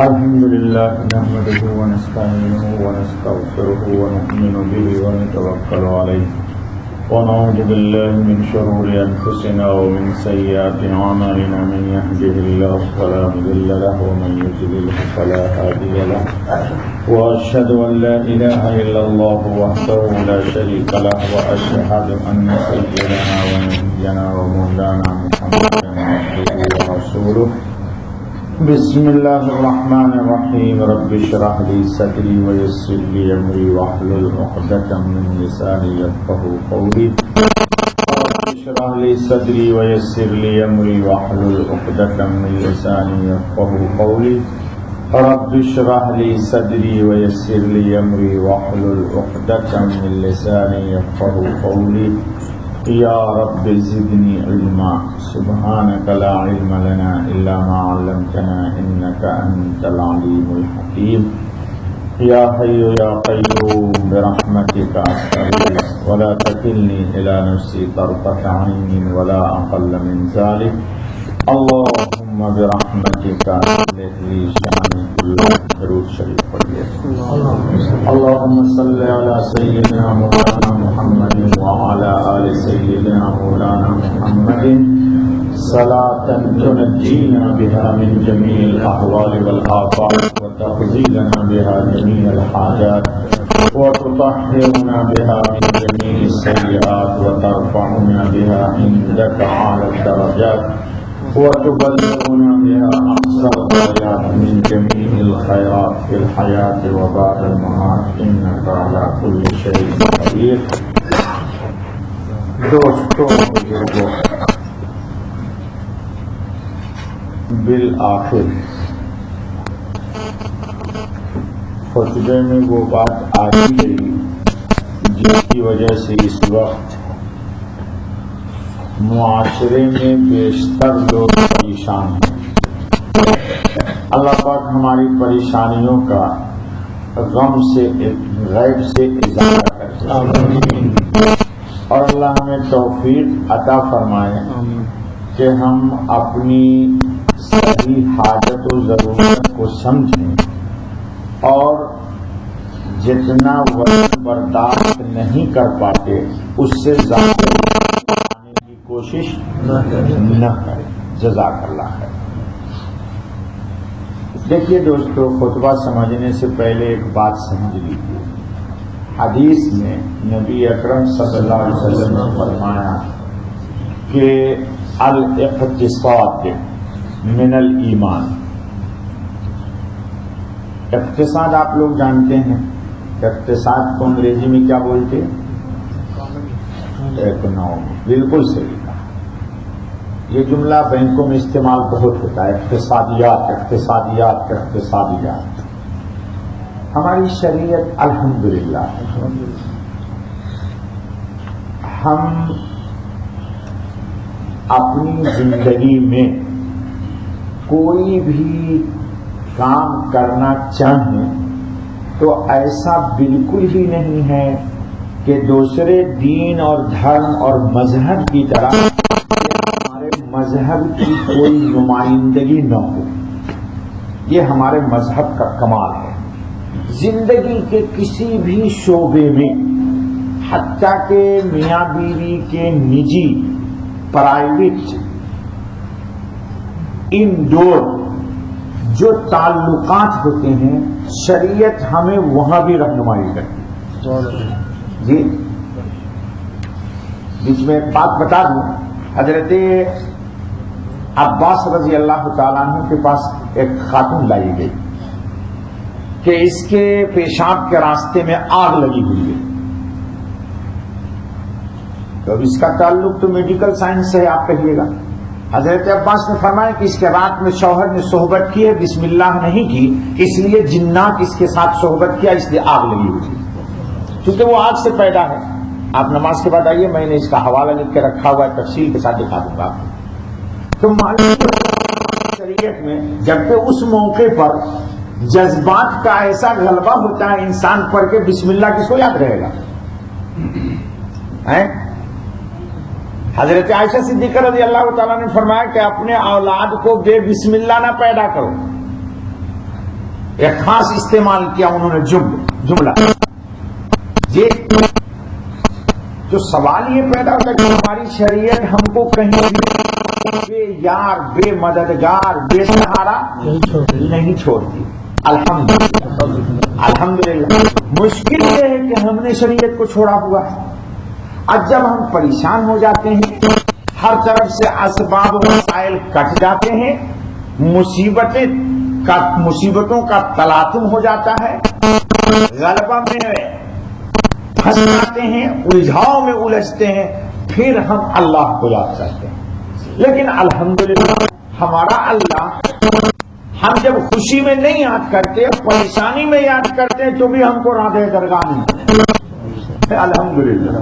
الحمد لله نحمده ونستعينه ونستغفره ونؤمن به ونتوكل عليه ونعوذ بالله من شرور أنفسنا ومن سيئات أعمالنا من يهده الله فلا مضل له ومن يضلل فلا هادي له وأشهد أن لا إله إلا الله وحده لا شريك له وأشهد أن سيدنا ونبينا ومولانا محمدا عبده ورسوله بسم الله الرحمن الرحيم رب اشرح لي صدري ويسر لي أمري واحلل عقدة من لساني يفقهوا قولي رب اشرح لي صدري ويسر لي أمري واحلل عقدة من لساني يفقهوا قولي رب اشرح لي صدري ويسر لي أمري واحلل عقدة من لساني يفقهوا قولي يا رب زدني علما سبحانك لا علم لنا إلا ما علمتنا إنك أنت العليم الحكيم يا حي يا قيوم برحمتك أستغيث ولا تكلني إلى نفسي طرفة عين ولا أقل من ذلك اللهم برحمتك أصلح لي شأني كله. درود شریف پڑھیے. اللهم صل على سيدنا مولانا محمد وعلى آل سيدنا مولانا محمد صلاة تنجينا بها من جميع الأحوال والآفات وتقضي لنا بها جميع الحاجات وتطهرنا بها من جميع السيئات وترفعنا بها عندك أعلى الدرجات وتبلغنا بها أقصى الغايات من جميع الخيرات في الحياة وبعد الممات إنك على كل شيء قدير. دوستوں بزرگوں، بالآخر خطبے میں وہ بات آ ہی گئی جس کی وجہ سے اس وقت معاشرے میں بیشتر لوگ پریشان ہیں. اللہ پاک ہماری پریشانیوں کا غم سے غیب سے اضافہ کرے اور اللہ ہمیں توفیق عطا فرمائے کہ ہم اپنی صحیح حاجت و ضرورت کو سمجھیں اور جتنا وقت برداشت نہیں کر پاتے اس سے زیادہ کوشش نہ کرے. جزاک اللہ خیر. دیکھیے دوستو، خطبہ سمجھنے سے پہلے ایک بات سمجھ لیجیے. حدیث میں نبی اکرم صلی اللہ علیہ وسلم نے فرمایا کہ الاقتصاد من الایمان. اقتصاد آپ لوگ جانتے ہیں. اقتصاد کو انگریزی میں کیا بولتے ہیں؟ اکنامی. بالکل صحیح کہا. یہ جملہ بینکوں میں استعمال بہت ہوتا ہے، اقتصادیات اقتصادیات اقتصادیات. ہماری شریعت الحمدللہ ہم اپنی زندگی میں کوئی بھی کام کرنا چاہیں تو ایسا بالکل ہی نہیں ہے کہ دوسرے دین اور دھرم اور مذہب کی طرح ہمارے مذہب کی کوئی نمائندگی نہ ہو. یہ ہمارے مذہب کا کمال ہے. زندگی کے کسی بھی شعبے میں، حتیٰ کہ میاں بیوی کے نجی پرائیویٹ انڈور جو تعلقات ہوتے ہیں، شریعت ہمیں وہاں بھی رہنمائی کرتی ہے. جی بیچ میں ایک بات بتا دوں. حضرت عباس رضی اللہ تعالیٰ عنہ کے پاس ایک خاتون لائی گئی کہ اس کے پیشاب کے راستے میں آگ لگی ہوئی ہے. تو اب اس کا تعلق تو میڈیکل سائنس سے ہے، آپ کہیے گا. حضرت عباس نے فرمایا کہ اس کے رات میں شوہر نے صحبت کی ہے، بسم اللہ نہیں کی، اس لیے جنات اس کے ساتھ صحبت کیا، اس لیے آگ لگی ہوئی ہے. کیونکہ وہ آگ سے پیدا ہے. آپ نماز کے بعد آئیے، میں نے اس کا حوالہ لکھ کے رکھا ہوا ہے، تفصیل کے ساتھ دکھا دوں گا. تو شریعت میں جبکہ اس موقع پر جذبات کا ایسا غلبہ ہوتا ہے انسان پر کہ بسم اللہ کس کو یاد رہے گا. حضرت عائشہ صدیقہ رضی اللہ تعالیٰ نے فرمایا کہ اپنے اولاد کو بے بسم اللہ نہ پیدا کرو. ایک خاص استعمال کیا انہوں نے جملہ. یہ جو سوال یہ پیدا ہوتا ہے کہ ہماری شریعت ہم کو کہیں بے یار، بے مددگار، بے سہارا نہیں چھوڑتی. الحمدللہ. مشکل یہ ہے کہ ہم نے شریعت کو چھوڑا ہوا ہے. اب جب ہم پریشان ہو جاتے ہیں، ہر طرف سے اسباب و وسائل کٹ جاتے ہیں، مصیبتوں کا تلاطم ہو جاتا ہے، غلبہ میں پھنس جاتے ہیں، الجھاؤ میں الجھتے ہیں، پھر ہم اللہ کو یاد کرتے ہیں. لیکن الحمدللہ ہمارا اللہ ہم جب خوشی میں نہیں یاد کرتے، پریشانی میں یاد کرتے ہیں تو بھی ہم کو راندے درگاہ نہیں. الحمدللہ.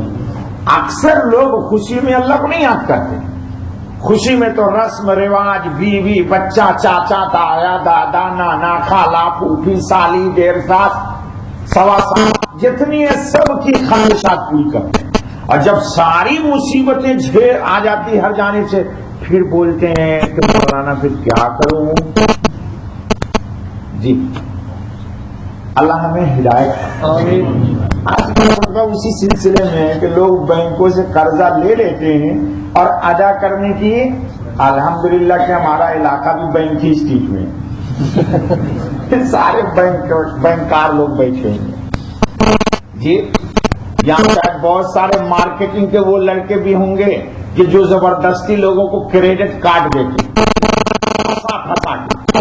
اکثر لوگ خوشی میں اللہ کو نہیں یاد کرتے. خوشی میں تو رسم رواج، بیوی بچہ، چاچا تایا دادا نانا خالہ پھوپھی سالی دیر ساس سوا سال جتنی ہے سب کی خواہشات پوری کرتے ہیں. اور جب ساری مصیبتیں جھیر آ جاتی ہر جانب سے، پھر بولتے ہیں کہ مولانا پھر کیا کروں. جی اللہ ہمیں ہدایت. آج کا مطلب اسی سلسلے میں ہے کہ لوگ بینکوں سے قرضہ لے لیتے ہیں اور ادا کرنے کی، الحمدللہ کہ ہمارا علاقہ بھی بینک کی اسٹریٹ میں سارے بینکار لوگ بیٹھے ہیں. جی یہاں شاید بہت سارے مارکیٹنگ کے وہ لڑکے بھی ہوں گے کہ جو زبردستی لوگوں کو کریڈٹ کارڈ دیتے،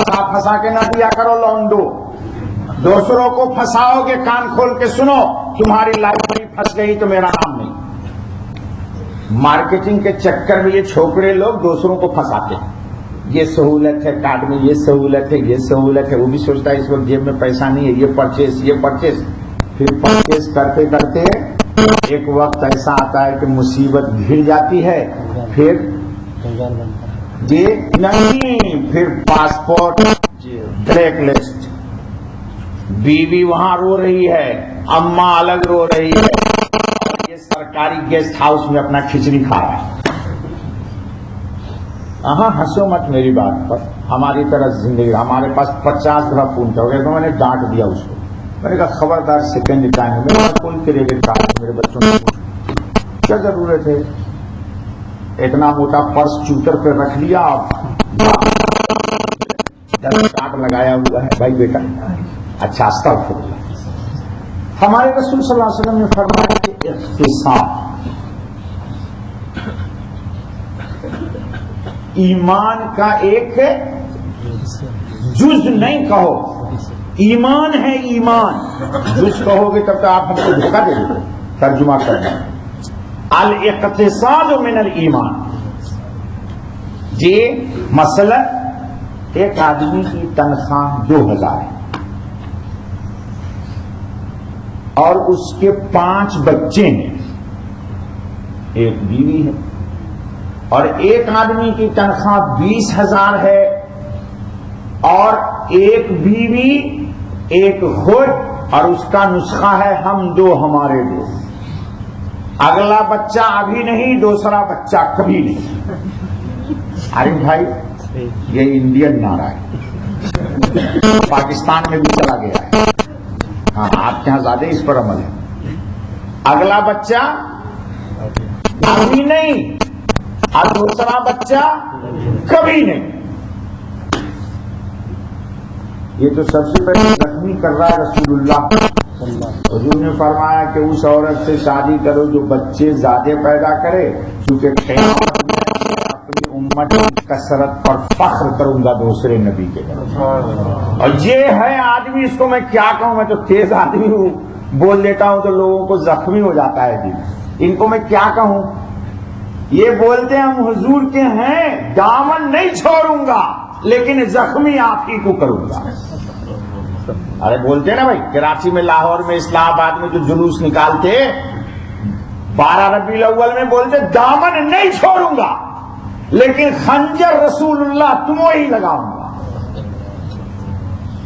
پھنسا کے نہ دیا کرو لونڈو. دوسروں کو پھنساؤ گے، کان کھول کے سنو، تمہاری لائف میں پھنس گئی تو میرا نام نہیں. مارکیٹنگ کے چکر میں یہ چھوکرے لوگ دوسروں کو پھنساتے ہیں. یہ سہولت ہے کارڈ میں، یہ سہولت ہے، یہ سہولت ہے. وہ بھی سوچتا ہے اس وقت جیب میں پیسہ نہیں ہے، یہ پرچیز. پھر پرچیز کرتے کرتے ایک وقت ایسا آتا ہے کہ مصیبت گھر جاتی ہے. پھر جی نہیں، پھر پاسپورٹ بلیک لسٹ، بیوی وہاں رو رہی ہے، اماں الگ رو رہی ہے، یہ سرکاری گیسٹ ہاؤس میں اپنا کھچڑی کھا رہا ہے. ہاں ہنسو مت میری بات پر. ہماری طرح زندگی، ہمارے پاس 50 دفعہ فون کیا ہو گیا تو میں نے ڈانٹ دیا اس کو. میں نے کہا خبردار سیکنڈ ٹائم میرے پاس کوئی کریڈٹ کارڈ میرے بچوں نے کیا ضرورت ہے، اتنا موٹا پرس چوتر پہ رکھ لیا، کارڈ لگایا ہوا ہے. بھائی بیٹا اچھا استغفراللہ. ہمارے رسول صلی اللہ علیہ وسلم نے فرمایا کہ اختصاص ایمان کا ایک جز نہیں کہو، ایمان ہے ایمان. جز کہو گے تب تو آپ ہم کو دھوکہ دے دیں. ترجمہ کرنا الاقتصاد من الایمان. جی مثلا ایک آدمی کی تنخواہ 2000 ہے اور اس کے 5 بچے ہیں، ایک بیوی ہے، اور ایک آدمی کی تنخواہ 20,000 ہے اور ایک بیوی ایک خود، اور اس کا نسخہ ہے ہم دو ہمارے دو. اگلا بچہ ابھی نہیں، دوسرا بچہ کبھی نہیں. ارے بھائی یہ انڈین نعرہ ہے، پاکستان میں بھی چلا گیا ہے. ہاں آپ کے یہاں زیادہ اس پر عمل ہے. اگلا بچہ ابھی نہیں اور دوسرا بچہ کبھی نہیں. یہ تو سب سے پہلے زخمی کر رہا ہے رسول اللہ. حضور نے فرمایا کہ اس عورت سے شادی کرو جو بچے زیادہ پیدا کرے، کیونکہ قیامت میں اپنی امت کی کثرت پر فخر کروں گا دوسرے نبی کے. اور یہ ہے آدمی، اس کو میں کیا کہوں، میں تو تیز آدمی ہوں، بول دیتا ہوں تو لوگوں کو زخمی ہو جاتا ہے. ان کو میں کیا کہوں. یہ بولتے ہیں ہم حضور کے ہیں، دامن نہیں چھوڑوں گا لیکن زخمی آپ ہی کو کروں گا. ارے بولتے ہیں نا بھائی، کراچی میں، لاہور میں، اسلام آباد میں جو جلوس نکالتے 12 ربیع الاول میں، بولتے دامن نہیں چھوڑوں گا لیکن خنجر رسول اللہ تمہیں ہی لگاؤں گا.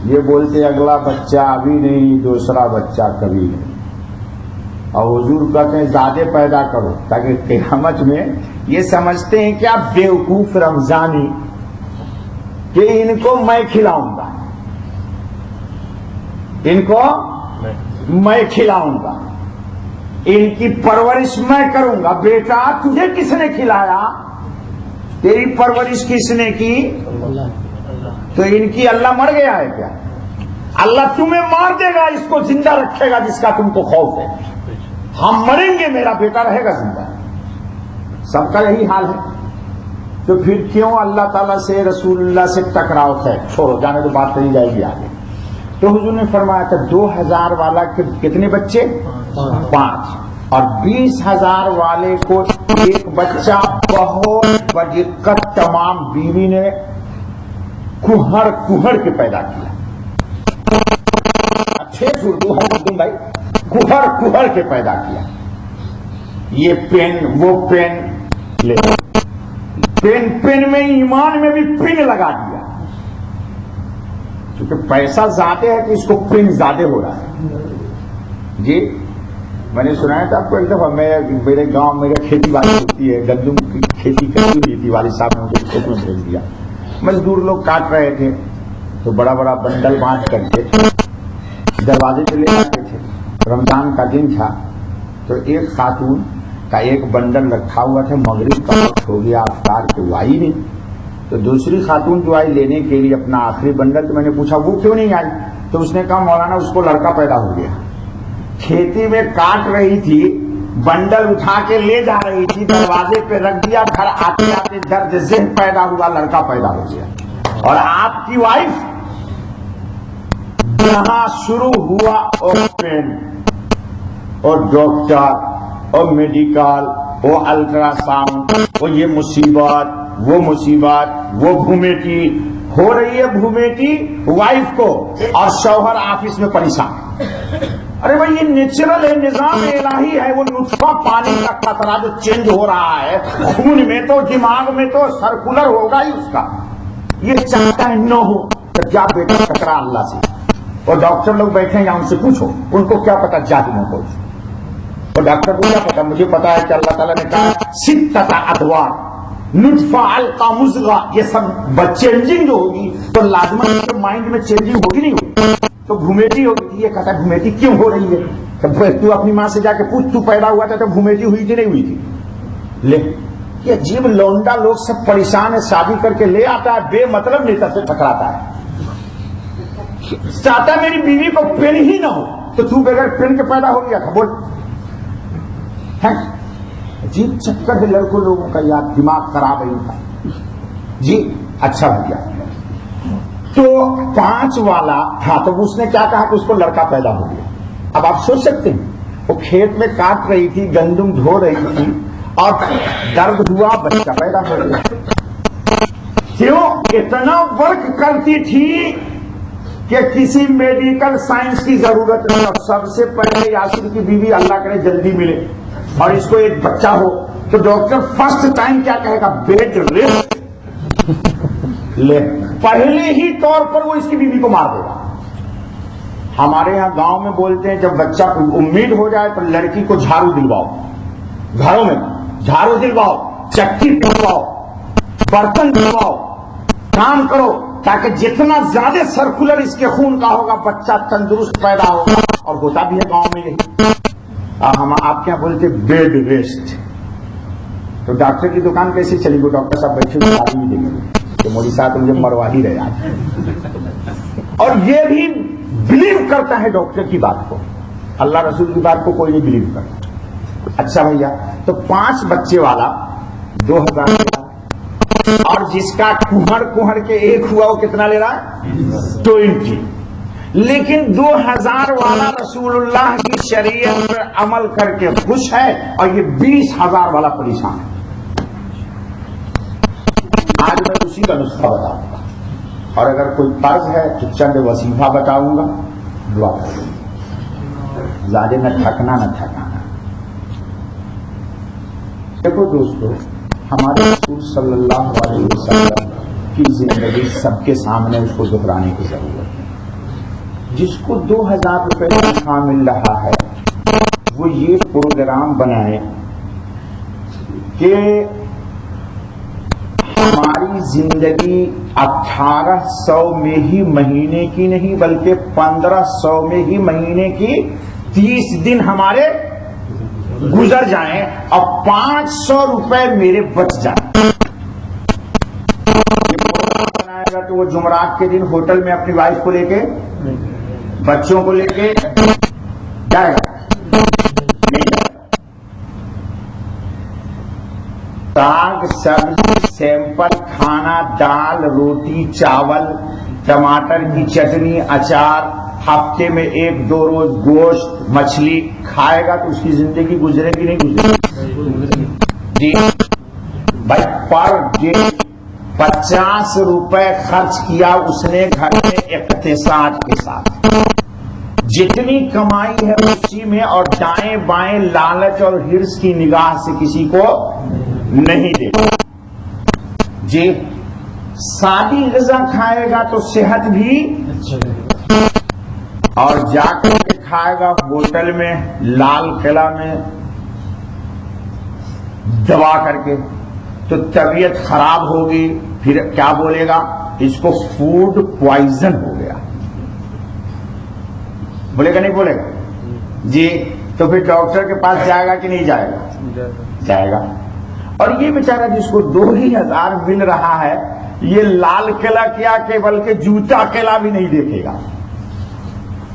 یہ بولتے اگلا بچہ ابھی نہیں، دوسرا بچہ کبھی نہیں. اور حضور کہتے ہیں زیادہ پیدا کرو تاکہ قیامت میں یہ سمجھتے ہیں کہ آپ بیوقوف رمضانی کہ ان کو میں کھلاؤں گا. ان کو میں کھلاؤں گا، ان کی پرورش میں کروں گا۔ بیٹا تجھے کس نے کھلایا؟ تیری پرورش کس نے کی؟ تو ان کی اللہ مر گیا ہے کیا؟ اللہ تمہیں مار دے گا، اس کو زندہ رکھے گا جس کا تم کو خوف ہے۔ ہم مریں گے، میرا بیٹا رہے گا زندہ۔ سب کا یہی حال ہے۔ تو پھر کیوں اللہ تعالیٰ سے رسول اللہ سے ٹکراؤ ہے؟ چھوڑو، جانے تو بات کری جائے گی آگے۔ تو حضور نے فرمایا تھا 2000 والا کتنے بچے؟ 5، اور 20,000 والے کو ایک بچہ بہت بدقت تمام بیوی نے کہڑ کے پیدا کیا۔ اچھے اردو ہے بھائی، کہڑ کے پیدا کیا۔ یہ پین وہ پین لے، پین میں ایمان میں بھی پن لگا دیا، کیونکہ پیسہ زیادہ ہے تو اس کو پن زیادہ ہو رہا ہے۔ جی میں نے سنایا تھا آپ کو ایک دفعہ، میرے گاؤں میرے کھیتی باڑی ہوتی ہے، گندم کی کھیتی کرتی ہوئی تھی، والد صاحب نے مجھے کھیت میں بھیج دیا۔ مزدور لوگ کاٹ رہے تھے تو بڑا بڑا بنڈل باندھ کر کے دروازے پہ لے آتے تھے۔ رمضان کا دن تھا تو ایک خاتون کا ایک بنڈل رکھا ہوا تھا، مغرب کا وقت ہو گیا، افطار کے آئی نہیں، تو دوسری خاتون جو آئی لینے کے لیے اپنا آخری بنڈل، تو میں نے پوچھا وہ کیوں نہیں آئی؟ تو اس نے کہا مولانا اس کو لڑکا پیدا ہو گیا۔ کھیتی میں کاٹ رہی تھی، بنڈل اٹھا کے لے جا رہی تھی، دروازے پہ رکھ دیا، گھر آتے آتے درد ذہن پیدا ہوا، لڑکا پیدا ہو گیا۔ اور آپ کی وائف جہاں شروع ہوا اوپن اور ڈاکٹر اور میڈیکل، وہ الٹرا ساؤنڈ، وہ یہ مصیبت وہ مصیبت، وہ بھومیٹی ہو رہی ہے، بھومیٹی وائف کو، اور شوہر آفس میں پریشان۔ ارے بھائی یہ نیچرل ہے، نظام الہی ہے، وہ نطفہ پانی کا قطرہ جو چینج ہو رہا ہے خون میں تو دماغ میں تو سرکولر ہوگا ہی اس کا۔ یہ چاہتا ہے نہ ہو تو جا بیٹا ٹکرا اللہ سے۔ اور ڈاکٹر لوگ بیٹھے ہیں یا ان سے پوچھو، ان کو کیا پتا جادو کو؟ اور ڈاکٹر کو کیا پتا؟ مجھے پتا ہے کہ اللہ تعالیٰ نے کہا ستۃ ادوار، نطفہ علقہ مضغہ، یہ سب چینجنگ جو ہوگی تو لازمن کے مائنڈ میں چینجنگ ہوگی نہیں ہوگی تو گھومیٹی ہوگی۔ یہ کہتا ہے گھومیٹی کیوں ہو رہی ہے؟ تو اپنی ماں سے جا کے پوچھ، تو پیدا ہوا تھا تو گھومیٹی ہوئی تھی نہیں ہوئی تھی؟ لے یہ عجیب لونڈا لوگ سب پریشان ہے، شادی کر کے لے آتا ہے، بے مطلب نیتا سے ٹکراتا ہے، چاہتا ہے میری بیوی کو پین ہی نہ ہو، تو بغیر پین کے پیدا ہو گیا تھا؟ بول، عجیب چکر ہے لڑکوں لوگوں کا، یار دماغ خراب ہے ان کا۔ جی اچھا بھیا، تو 5 والا تھا تو اس نے کیا کہا کہ اس کو لڑکا پیدا ہو گیا۔ اب آپ سوچ سکتے ہیں، وہ کھیت میں کاٹ رہی تھی، گندم دھو رہی تھی، اور درد ہوا، بچہ پیدا ہو گیا۔ کیوں؟ اتنا ورک کرتی تھی کہ کسی میڈیکل سائنس کی ضرورت نہیں، اور سب سے پہلے یاسر کی بیوی اللہ کرے جلدی ملے اور اس کو ایک بچہ ہو، تو ڈاکٹر فرسٹ ٹائم کیا کہے گا؟ بیڈ ریسٹ لے، پہلے ہی طور پر وہ اس کی بیوی کو مار دے گا۔ ہمارے یہاں گاؤں میں بولتے ہیں جب بچہ امید ہو جائے تو لڑکی کو جھاڑو دلواؤ، گھروں میں جھاڑو دلواؤ، چکی پھرواؤ، برتن دلواؤ، کام کرو، تاکہ جتنا زیادہ سرکولر اس کے خون کا ہوگا بچہ تندرست پیدا ہوگا۔ اور ہوتا بھی ہے گاؤں میں یہی۔ ہم آپ کیا بولتے بیڈ ریسٹ۔ تو ڈاکٹر کی دکان کیسے چلی گئی؟ ڈاکٹر صاحب بیٹھے ہوئے گاڑی بھی دیں گے تو مودی صاحب مجھے مروا ہی رہے آج۔ اور یہ بھی بلیو کرتا ہے ڈاکٹر کی بات کو، اللہ رسول کی بات کو کوئی نہیں بلیو کرتا۔ اچھا بھیا، تو 5 بچے والا 2000 لے رہا ہے، اور جس کا کہڑ کے ایک ہوا وہ کتنا لے رہا ہے؟ 20۔ لیکن 2000 والا رسول اللہ کی شریعت پر عمل کر کے خوش ہے، اور یہ 20,000 والا پریشان ہے۔ آج میں اسی کا نسخہ بتاؤں گا، اور اگر کوئی قرض ہے تو چند وظیفہ بتاؤں گا، دعا کروں گا، زیادہ نہ تھکنا نہ تھکانا۔ دیکھو دوستو، ہمارے رسول صلی اللہ علیہ وسلم کی زندگی سب کے سامنے اس کو دہرانے کی ضرورت ہے۔ جس کو 2000 روپے تنخواہ مل رہا ہے وہ یہ پروگرام بنائے کہ ہماری زندگی 1800 میں ہی مہینے کی نہیں بلکہ 1500 میں ہی مہینے کی 30 دن ہمارے گزر جائیں اور 500 روپے میرے بچ جائیں. بنائے گا تو وہ جمعرات کے دن ہوٹل میں اپنی وائف کو لے کے بچوں کو لے کے جائے گا. ساگ سبزی سیمپل کھانا دال روٹی چاول ٹماٹر کی چٹنی اچار ہفتے میں 1-2 روز گوشت مچھلی کھائے گا تو اس کی زندگی گزرے گی نہیں گزرے جی بھائی. پر ڈے 50 روپے خرچ کیا اس نے گھر میں اقتصاد کے ساتھ. جتنی کمائی ہے اسی میں اور دائیں بائیں لالچ اور ہرس کی نگاہ سے کسی کو نہیں دے جی. سادی غذا کھائے گا تو صحت بھی اور جا کر کے کھائے گا ہوٹل میں لال قلعہ میں دبا کر کے تو طبیعت خراب ہوگی. پھر کیا بولے گا اس کو فوڈ پوائزن ہو گیا بولے گا نہیں بولے گا جی. تو پھر ڈاکٹر کے پاس جائے گا کہ نہیں جائے گا جائے گا. اور یہ بیچارہ جس کو 2000 مل رہا ہے یہ لال قلعہ کیا کہ بلکہ جوتا قلعہ بھی نہیں دیکھے گا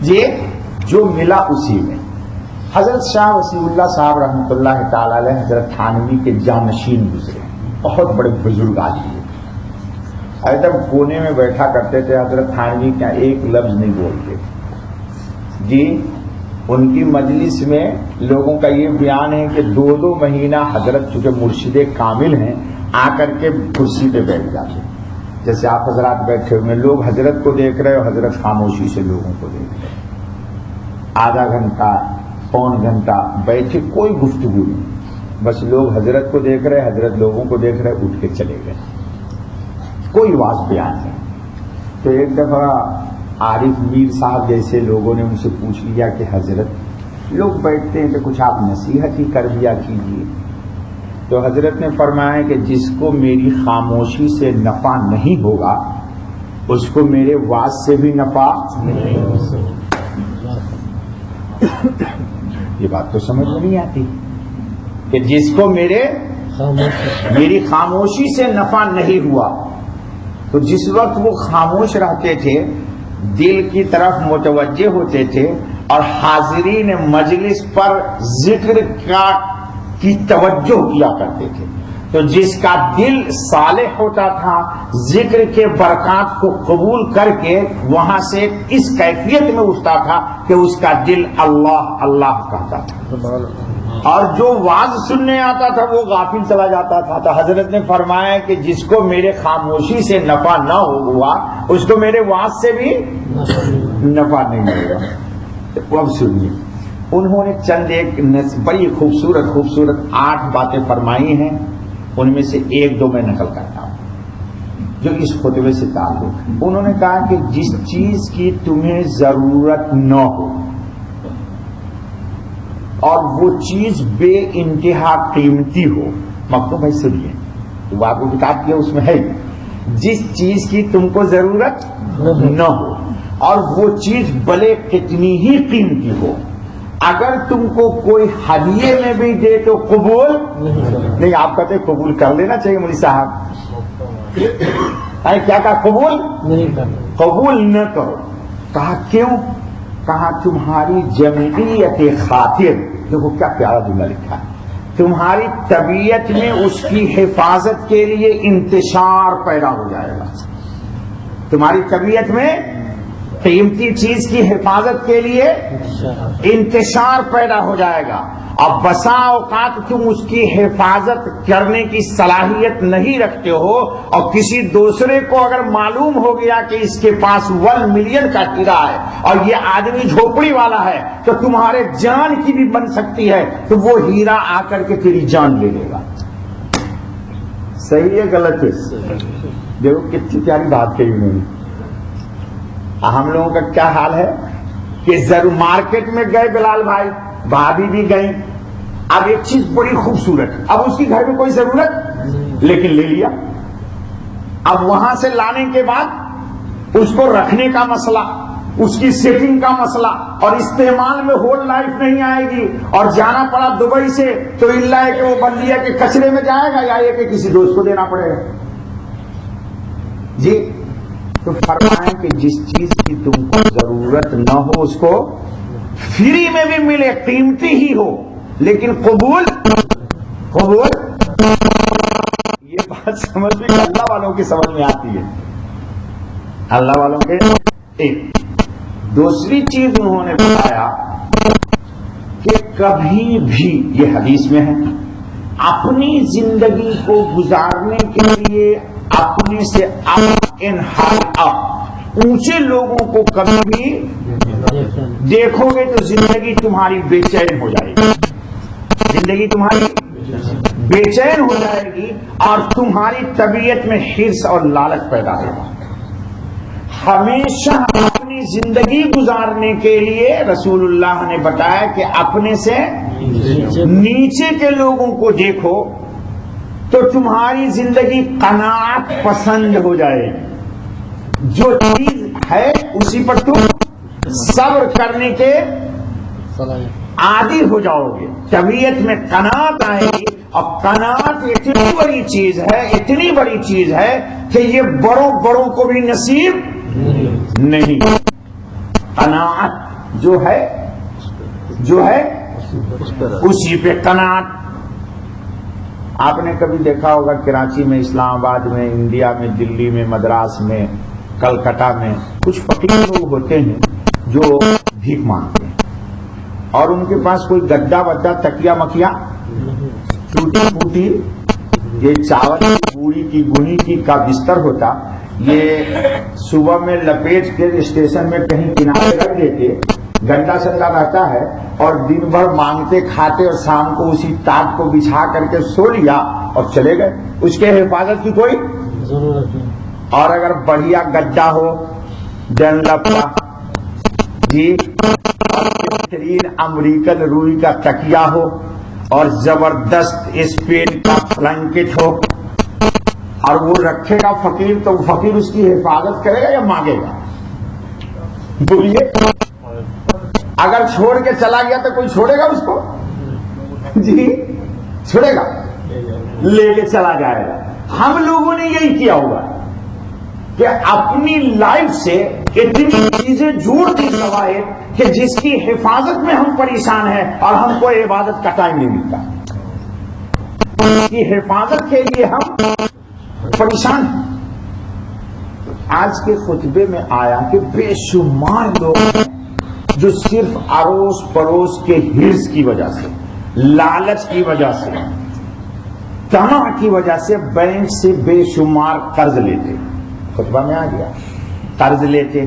جی. جو ملا اسی میں. حضرت شاہ وسیع اللہ صاحب رحمۃ اللہ تعالی علیہ حضرت تھانوی کے جانشین گزرے بہت بڑے بزرگ آدمی ایدم کونے میں بیٹھا کرتے تھے. حضرت تھانوی کیا ایک لفظ نہیں بولتے جی. ان کی مجلس میں لوگوں کا یہ بیان ہے کہ 2 مہینہ حضرت چونکہ مرشد کامل ہیں آ کر کے کرسی پہ بیٹھ جاتے. جیسے آپ حضرات بیٹھے ہوئے لوگ حضرت کو دیکھ رہے اور حضرت خاموشی سے لوگوں کو دیکھ رہے. آدھا گھنٹہ پون گھنٹہ بیٹھے کوئی گفتگو نہیں بس لوگ حضرت کو دیکھ رہے حضرت لوگوں کو دیکھ رہے اٹھ کے چلے گئے کوئی واضح بیان نہیں. تو ایک دفعہ عارف میر صاحب جیسے لوگوں نے ان سے پوچھ لیا کہ حضرت لوگ بیٹھتے ہیں تو کچھ آپ نصیحت ہی کر دیا کیجیے. تو حضرت نے فرمایا کہ جس کو میری خاموشی سے نفع نہیں ہوگا اس کو میرے واز سے بھی نفع نہیں ہوگا. یہ بات تو سمجھ میں نہیں آتی کہ جس کو میری خاموشی سے نفع نہیں ہوا تو جس وقت وہ خاموش رہتے تھے دل کی طرف متوجہ ہوتے تھے اور حاضرین مجلس پر ذکر کی توجہ کیا کرتے تھے تو جس کا دل صالح ہوتا تھا ذکر کے برکات کو قبول کر کے وہاں سے اس کیفیت میں اٹھتا تھا کہ اس کا دل اللہ اللہ کہتا تھا اور جو واز سننے آتا تھا وہ غافل چلا جاتا تھا. تو حضرت نے فرمایا کہ جس کو میرے خاموشی سے نفع نہ ہوا اس کو میرے واز سے بھی نفع نہیں ملے گا. اب سنیے انہوں نے چند ایک بڑی خوبصورت 8 باتیں فرمائی ہیں ان میں سے 1-2 میں نقل کرتا ہوں جو اس خطبے سے تعلق ہے. انہوں نے کہا کہ جس چیز کی تمہیں ضرورت نہ ہو اور وہ چیز بے انتہا قیمتی ہو مکتوب ہے سنیے وہ آپ کو کتاب کیا اس میں ہے جس چیز کی تم کو ضرورت نہ ہو اور وہ چیز بھلے کتنی ہی قیمتی ہو اگر تم کو کوئی ہدیے میں بھی دے تو قبول نہیں. آپ کہتے قبول کر لینا چاہیے مولوی صاحب کیا کہا قبول نہ کرو. کہا کیوں؟ کہا تمہاری جمعیت خاطر دیکھو کیا پیارا جملہ لکھا ہے تمہاری طبیعت میں اس کی حفاظت کے لیے انتشار پیدا ہو جائے گا. تمہاری طبیعت میں قیمتی چیز کی حفاظت کے لیے انتشار پیدا ہو جائے گا اور بسا اوقات تم اس کی حفاظت کرنے کی صلاحیت نہیں رکھتے ہو اور کسی دوسرے کو اگر معلوم ہو گیا کہ اس کے پاس 1 ملین کا ہیرا ہے اور یہ آدمی جھوپڑی والا ہے تو تمہارے جان کی بھی بن سکتی ہے تو وہ ہیرا آ کر کے تیری جان لے لے گا. صحیح ہے غلط ہے؟ دیکھو کتنی پیاری بات کہی انہوں نے. ہم لوگوں کا کیا حال ہے کہ ضرور مارکیٹ میں گئے بلال بھائی بھابھی بھی گئی اب ایک چیز بڑی خوبصورت اب اس کی گھر میں کوئی ضرورت لیکن لے لیا اب وہاں سے لانے کے بعد اس کو رکھنے کا مسئلہ، اس کی سیٹنگ کا مسئلہ، اور استعمال میں ہول لائف نہیں آئے گی، اور جانا پڑا دبئی سے تو اللہ ہے کہ وہ بندیا کے کچرے میں جائے گا یا یہ کہ کسی دوست کو دینا پڑے گا. جی تو فرمائیں کہ جس چیز کی تم کو ضرورت نہ ہو اس کو فری میں بھی ملے، قیمتی ہی ہو، لیکن قبول یہ بات سمجھ میں اللہ والوں کی سمجھ میں آتی ہے، اللہ والوں کے. ایک دوسری چیز انہوں نے بتایا کہ کبھی بھی، یہ حدیث میں ہے، اپنی زندگی کو گزارنے کے لیے اپنے سے اونچے لوگوں کو کبھی بھی دیکھو گے تو زندگی تمہاری بے چین ہو جائے گی، زندگی تمہاری بے چین ہو جائے گی، اور تمہاری طبیعت میں حرص اور لالچ پیدا ہوگا. ہمیشہ اپنی زندگی گزارنے کے لیے رسول اللہ نے بتایا کہ اپنے سے نیچے کے لوگوں کو دیکھو تو تمہاری زندگی قناعت پسند ہو جائے گی، جو چیز ہے اسی پر تم صبر کرنے کے عادی ہو جاؤ گے، طبیعت میں قناعت آئے گی. اور قناعت اتنی بڑی چیز ہے، اتنی بڑی چیز ہے کہ یہ بڑوں بڑوں کو بھی نصیب نہیں. قناعت جو ہے اسی پہ قناعت. آپ نے کبھی دیکھا ہوگا کراچی میں، اسلام آباد میں، انڈیا میں، دلی میں، مدراس میں، کلکتہ میں کچھ فقیر لوگ ہوتے ہیں جو بھیک مانگتے ہیں، اور ان کے پاس کوئی گدا ودا تکیا مکیا ٹوٹی پھوٹی یہ چاول کی پوری کی گنی کی کا بستر ہوتا، یہ صبح میں لپیٹ کے اسٹیشن میں کہیں کنارے رکھ دیتے، گھنٹہ سنگا رہتا ہے، اور دن بھر مانگتے کھاتے، اور شام کو اسی تاٹ کو بچھا کر کے سو لیا اور چلے گئے. اس کے حفاظت کی کوئی ضرورت نہیں. اور اگر بڑھیا گڈا ہو ڈنلپ کا جی، اور بہترین امریکن روئی کا تکیا ہو، اور زبردست اسپین کا بلینکٹ ہو، اور وہ رکھے گا فقیر، تو فقیر اس کی حفاظت کرے گا یا مانگے گا؟ بولیے. اگر چھوڑ کے چلا گیا تو کوئی چھوڑے گا اس کو؟ جی چھوڑے گا؟ لے کے چلا جائے گا. ہم لوگوں نے یہی کیا ہوگا کہ اپنی لائف سے اتنی چیزیں جوڑ دی سوائے کہ جس کی حفاظت میں ہم پریشان ہیں، اور ہم کو عبادت کا ٹائم نہیں ملتا. اس کی حفاظت کے لیے ہم پریشان ہیں. آج کے خطبے میں آیا کہ بے شمار لوگ ہیں جو صرف اڑوس پڑوس کے حرص کی وجہ سے، لالچ کی وجہ سے، طمع کی وجہ سے بینک سے بے شمار قرض لیتے. خطبہ میں آ گیا، قرض لیتے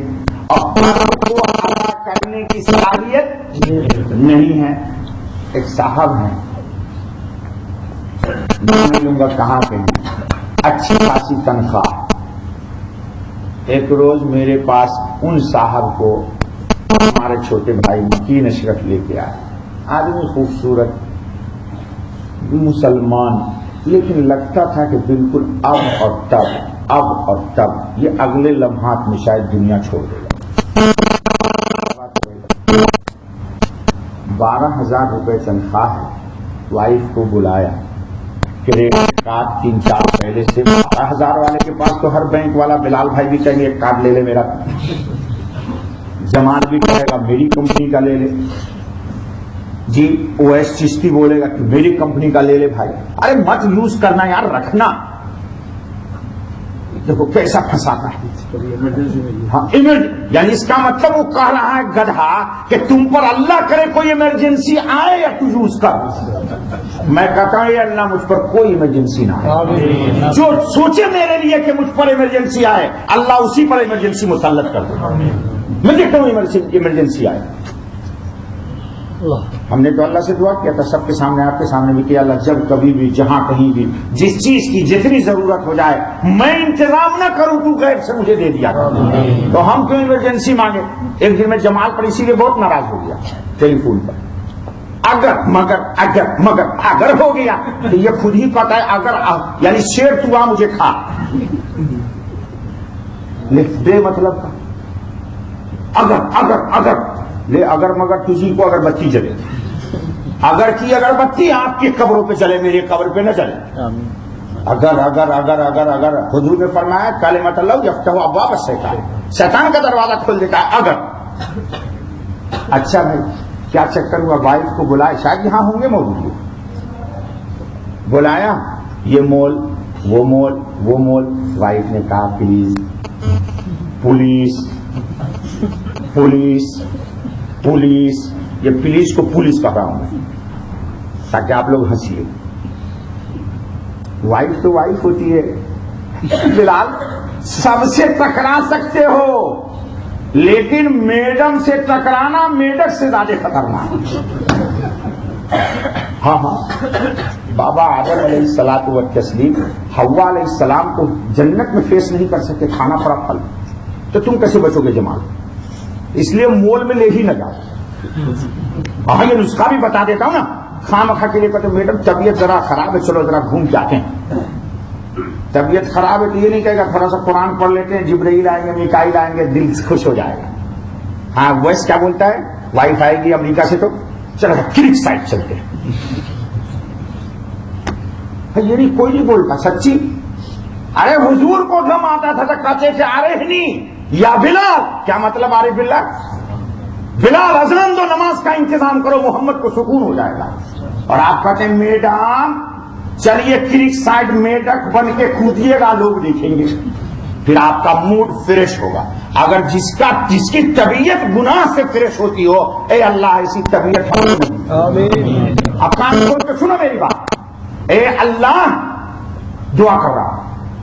اور قرض کو ادا کرنے کی صلاحیت نہیں ہے. ایک صاحب ہیں، نہیں لوں گا کہاں پہ، اچھی خاصی تنخواہ. ایک روز میرے پاس ان صاحب کو ہمارے چھوٹے بھائی مکین اشرف لے کے آئے. آدمی خوبصورت، مسلمان، لیکن لگتا تھا کہ بالکل اب اور تب یہ اگلے لمحات میں شاید دنیا چھوڑ دے گا. 12,000 روپے تنخواہ ہے. وائف کو بلایا، کریڈٹ کارڈ 3-4 پہلے سے. 12,000 والے کے پاس تو ہر بینک والا بلال بھائی بھی کہیں ایک کارڈ لے لے میرا، جماعت بھی کہے گا میری کمپنی کا لے لے جی، اویس چشتی بولے گا کہ میری کمپنی کا لے لے بھائی. ارے مت یوز کرنا یار، رکھنا. دیکھو کیسا پھنساتا ہے. ہاں یعنی اس کا مطلب وہ کہہ رہا ہے گدھا کہ تم پر اللہ کرے کوئی ایمرجنسی آئے یا تو یوز کر. میں کہتا ہوں یہ اللہ مجھ پر کوئی ایمرجنسی نہ آئے. جو سوچے میرے لیے کہ مجھ پر ایمرجنسی آئے، اللہ اسی پر ایمرجنسی مسلط کر دے. میں دیکھتا ہوں ایمرجنسی آئے. ہم نے تو اللہ سے دعا کیا تھا، سب کے سامنے، آپ کے سامنے بھی کیا، اللہ جب کبھی بھی جہاں کہیں بھی جس چیز کی جتنی ضرورت ہو جائے میں انتظام نہ کروں، تو غیب سے مجھے دے دیا. تو ہم کیوں ایمرجنسی مانگے؟ ایک دن میں جمال پر اسی لیے بہت ناراض ہو گیا ٹیلی فون پر. اگر ہو گیا تو یہ خود ہی پتا ہے، اگر یعنی شیر تو مجھے کھا. بے مطلب کا اگر لے اگر مگر کسی کو اگر بتی جلے اگر کی اگربتی آپ کی قبروں پہ چلے میری قبر پہ نہ چلے. اگر حضور نے فرمایا کلمۃ اللہ یفتح ابواب الشیطان، شیطان کا دروازہ کھول دیتا ہے اگر. اچھا بھائی کیا چکر ہوا؟ وائف کو بلایا، شاید یہاں ہوں گے موجود، بلایا یہ مول وہ مول. وائف نے کہا پلیز پولیس یہ پولیس کو پولیس کہہ رہا ہوں میں تاکہ آپ لوگ ہنسیے. وائف تو وائف ہوتی ہے بلال، سب سے ٹکرا سکتے ہو لیکن میڈم سے ٹکرانا میڈک سے زیادہ خطرناک. ہاں بابا آدم علیہ الصلوۃ والتسلیم حوا علیہ السلام کو جنت میں فیس نہیں کر سکتے، کھانا پڑا پھل، تو تم کیسے بچو گے جمال؟ اس لیے مول میں لے ہی نہ جاؤ. یہ نسخہ بھی بتا دیتا ہوں نا، خام کھا کے لے کر تو میڈم طبیعت ذرا خراب ہے، چلو ذرا گھوم کے آتے ہیں. طبیعت خراب ہے تو یہ نہیں کہے گا تھوڑا سا قرآن پڑھ لیتے ہیں، جبرائیل آئیں گے میکائیل آئیں گے، دل خوش ہو جائے گا. ہاں ویس کیا بولتا ہے؟ وائف آئے گی امریکہ سے تو چلو کرک سائڈ چلتے ہیں. یہ نہیں کوئی نہیں بولتا سچی. ارے حضور کو غم آتا تھا تو کہتے تھے عارف نہیں یا بلال. کیا مطلب عارف باللہ؟ بلال اذان دو، نماز کا انتظام کرو، محمد کو سکون ہو جائے گا. اور آپ کہتے ہیں میڈم چلیے کرک سائڈ میڈک بن کے کودیے گا، لوگ دیکھیں گے، پھر آپ کا موڈ فریش ہوگا. اگر جس کی طبیعت گناہ سے فریش ہوتی ہو، اے اللہ ایسی طبیعت آمین. اب کان کھول کے سنو میری بات. اے اللہ دعا کر رہا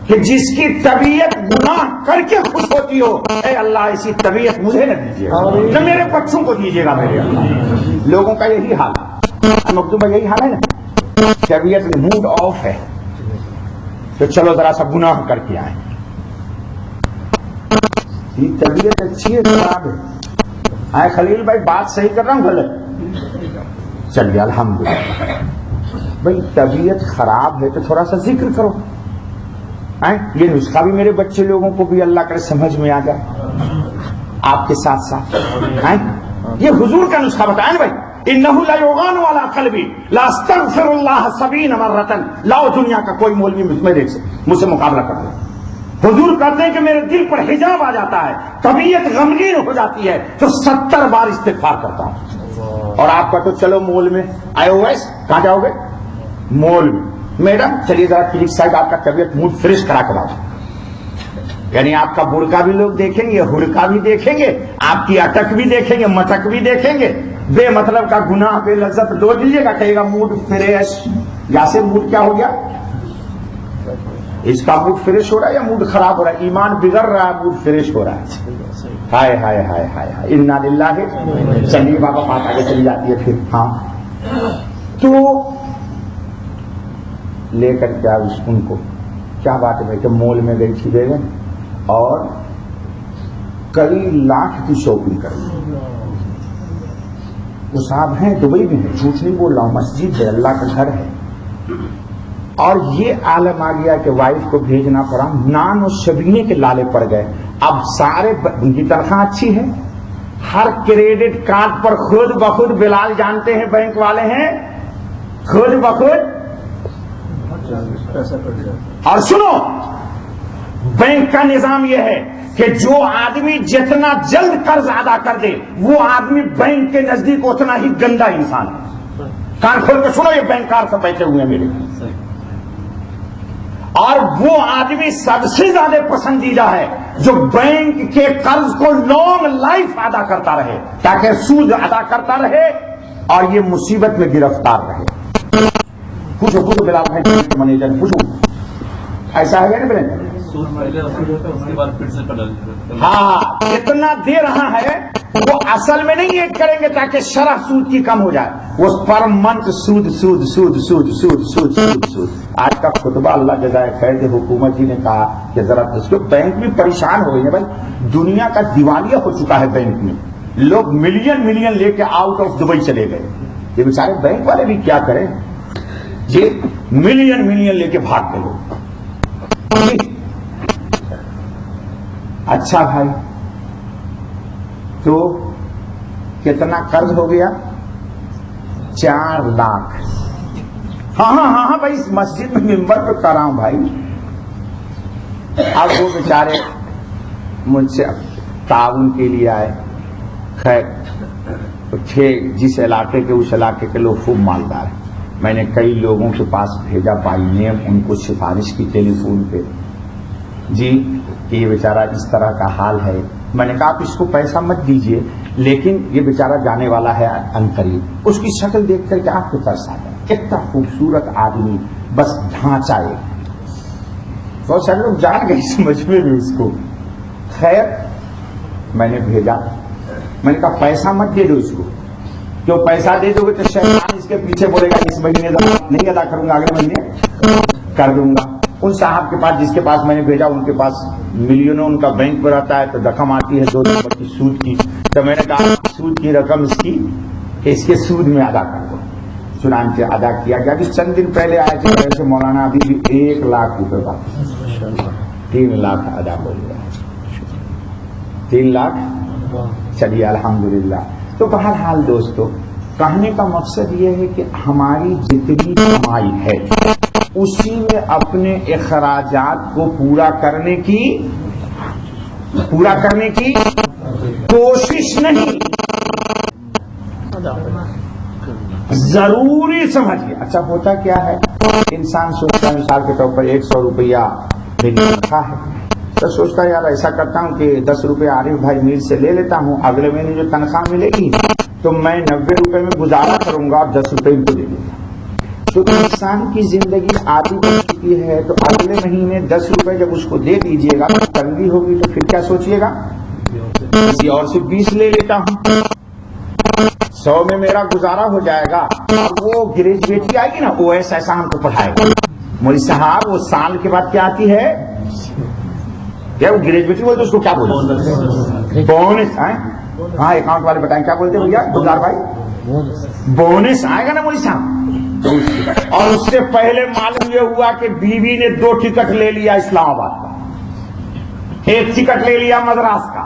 کہ جس کی طبیعت گناہ کر کے خوش ہوتی ہو، اے اللہ ایسی طبیعت مجھے نہ دیجیے گا، نہ میرے بچوں کو دیجیے گا. میرے اللہ لوگوں کا یہی حال ہے، مکتوبہ یہی حال ہے نا، طبیعت میں موڈ آف ہے تو چلو ذرا سا گناہ کر کے آئیں. یہ طبیعت اچھی ہے خراب ہے؟ آئے خلیل بھائی بات صحیح کر رہا ہوں غلط؟ چلیے الحمدللہ. بھائی طبیعت خراب ہے تو تھوڑا سا ذکر کرو. یہ نسخہ بھی میرے بچے لوگوں کو بھی اللہ کرے سمجھ میں آ جائے آپ کے ساتھ ساتھ. یہ حضور کا نسخہ بتائیں بھائی. انہ لیغان علی قلبی لاستغفر اللہ 70 مرۃ. لاؤ دنیا کا کوئی مولوی مجھ سے مقابلہ کر لے. حضور کہتے ہیں کہ میرے دل پر حجاب آ جاتا ہے، طبیعت غمگین ہو جاتی ہے تو 70 بار استغفار کرتا ہوں. اور آپ کا تو چلو مول میں آئے ہوئے، کہاں جاؤ گے؟ مول میں. میڈم چلیے ذرا کلک سائڈ آپ کا طبیعت موڈ فریش کرا کے لاؤ. یعنی آپ کا برقع بھی لوگ دیکھیں گے، ہڑکا بھی دیکھیں گے، آپ کی اٹک بھی دیکھیں گے، مٹک بھی دیکھیں گے. بے مطلب کا گناہ بے لذت دو دیجیے گا، کہے گا موڈ فریش. یا سے موڈ کیا ہو گیا؟ اس کا موڈ فریش ہو رہا ہے یا موڈ خراب ہو رہا ہے؟ ایمان بگڑ رہا ہے، موڈ فریش ہو رہا ہے. ہائے ہائے ہائے ہائے ہائے انا للہ. چلیے بابا بات آگے چلی جاتی ہے پھر. ہاں تو لے کر کیا ان کو کیا بات ہے بھائی کہ مول میں گئی تھی بیگم اور کئی لاکھ کی شاپنگ کری. وہ صاحب ہیں دبئی میں ہیں، جھوٹ نہیں بول رہا ہوں، مسجد ہے، اللہ کا گھر ہے. اور یہ عالم آ گیا کہ وائف کو بھیجنا پڑا، نان اور شبینے کے لالے پڑ گئے. اب سارے ان کی تنخواہ اچھی ہے، ہر کریڈٹ کارڈ پر خود بخود بلال جانتے ہیں بینک والے ہیں، خود بخود. اور سنو بینک کا نظام یہ ہے کہ جو آدمی جتنا جلد قرض ادا کر دے وہ آدمی بینک کے نزدیک اتنا ہی گندا انسان ہے. کان کھول کے سنو، یہ بینکار سب بیٹھے ہوئے ہیں میرے. اور وہ آدمی سب سے زیادہ پسندیدہ ہے جو بینک کے قرض کو لانگ لائف ادا کرتا رہے تاکہ سود ادا کرتا رہے اور یہ مصیبت میں گرفتار رہے. پوچھو بلال بھائی مینیجر پوچھو، ایسا ہے نا بلال؟ ہاں اتنا دے رہا ہے وہ اصل میں نہیں ایک کریں گے تاکہ شرح سود کی کم ہو جائے، وہ پر منتھ سود سود سود سود سود سود سود سود. آج کا خطبہ اللہ جزائے خیر دے حکومت جی نے کہا کہ ذرا اس کو بینک بھی پریشان ہو گئی ہے بھائی. دنیا کا دیوالیہ ہو چکا ہے بینک میں، لوگ ملین ملین لے کے آؤٹ آف دبئی چلے گئے. یہ بیچارے بینک والے بھی کیا کریں، یہ ملین ملین لے کے بھاگ گئے لوگ. اچھا بھائی تو کتنا قرض ہو گیا؟ 4 لاکھ. ہاں بھائی مسجد میں ممبر پہ کر رہا ہوں بھائی. اب وہ بیچارے مجھ سے تعاون کے لیے آئے. خیر تھے جس علاقے کے اس علاقے کے لوگ خوب مالدار ہیں. میں نے کئی لوگوں کے پاس بھیجا بائی نیم ان کو سفارش کی ٹیلی فون پہ جی کہ یہ بیچارہ اس طرح کا حال ہے. میں نے کہا آپ اس کو پیسہ مت دیجئے لیکن یہ بیچارہ جانے والا ہے عنقریب. اس کی شکل دیکھ کر کے آپ کو ترس آ گیا. اتنا خوبصورت آدمی بس ڈھانچہ ایک. بہت سارے لوگ جان گئے سمجھ میں بھی اس کو. خیر میں نے بھیجا. میں نے کہا پیسہ مت دے دو اس کو. جو پیسہ دے دو گے تو شیطان اس کے پیچھے بولے گا اس مہینے نہیں ادا کروں گا اگلے مہینے کر دوں گا. ان صاحب کے پاس جس کے پاس میں نے بھیجا ان کے پاس ملینوں ان کا بینک پر رہتا ہے تو رقم آتی ہے 2 نمبر کی سود کی. تو میں نے کہا سود کی رقم اس کے سود میں ادا کر دو. چنانچہ ادا کیا گیا. ابھی چند دن پہلے آئے تھے ویسے مولانا ابھی بھی 1 لاکھ روپے کا 3 لاکھ ادا ہو گیا. 3 لاکھ چلیے الحمدللہ. تو بہرحال دوستو کہنے کا مقصد یہ ہے کہ ہماری جتنی کمائی ہے اسی میں اپنے اخراجات کو پورا کرنے کی کوشش نہیں ضروری سمجھیے. اچھا ہوتا کیا ہے انسان سوچتا ہے مثال کے طور پر 100 روپیہ میری تنخواہ ہے تو سوچتا ہے یار ایسا کرتا ہوں کہ 10 روپے عارف بھائی میر سے لے لیتا ہوں. اگلے مہینے جو تنخواہ ملے گی تو میں 90 روپے میں گزارا کروں گا اور 10 روپے ان کو دے دوں گا. تو انسان کی زندگی آدھی بن چکی ہے تو اگلے مہینے 10 روپے جب اس کو دے دیجیے گا تو تنگی ہوگی تو پھر کیا سوچیے گا کسی اور سے 20 لے لیتا ہوں 100 میں میرا گزارا ہو جائے گا. اور وہ گریجویٹ آئے گی نا وہ ایسا ہم کو پڑھائے گا. مولوی صاحب وہ سال کے بعد کیا آتی ہے کیا وہ گریجویٹ بولتے اس کو کیا بولتے بونس. ہاں اکاؤنٹ والے بتائیں کیا بولتے بھیا گلزار بھائی بونس آئے گا نا مولوی صاحب. اور اس سے پہلے معلوم یہ ہوا کہ بیوی نے 2 ٹکٹ لے لیا اسلام آباد کا 1 ٹکٹ لے لیا مدراس کا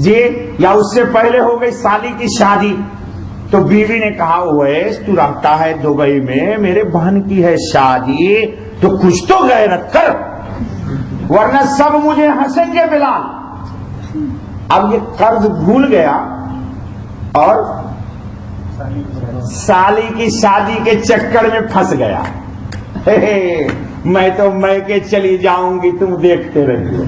جی یا اس سے پہلے ہو گئی سالی کی شادی. تو بیوی نے کہا اویس تو رہتا ہے دبئی میں میرے بہن کی ہے شادی تو کچھ تو غیرت کر ورنہ سب مجھے ہنسیں گے بلال. اب یہ قرض بھول گیا اور سالی کی شادی کے چکر میں پھنس گیا. میں تو میں کے چلی جاؤں گی تم دیکھتے رہیے.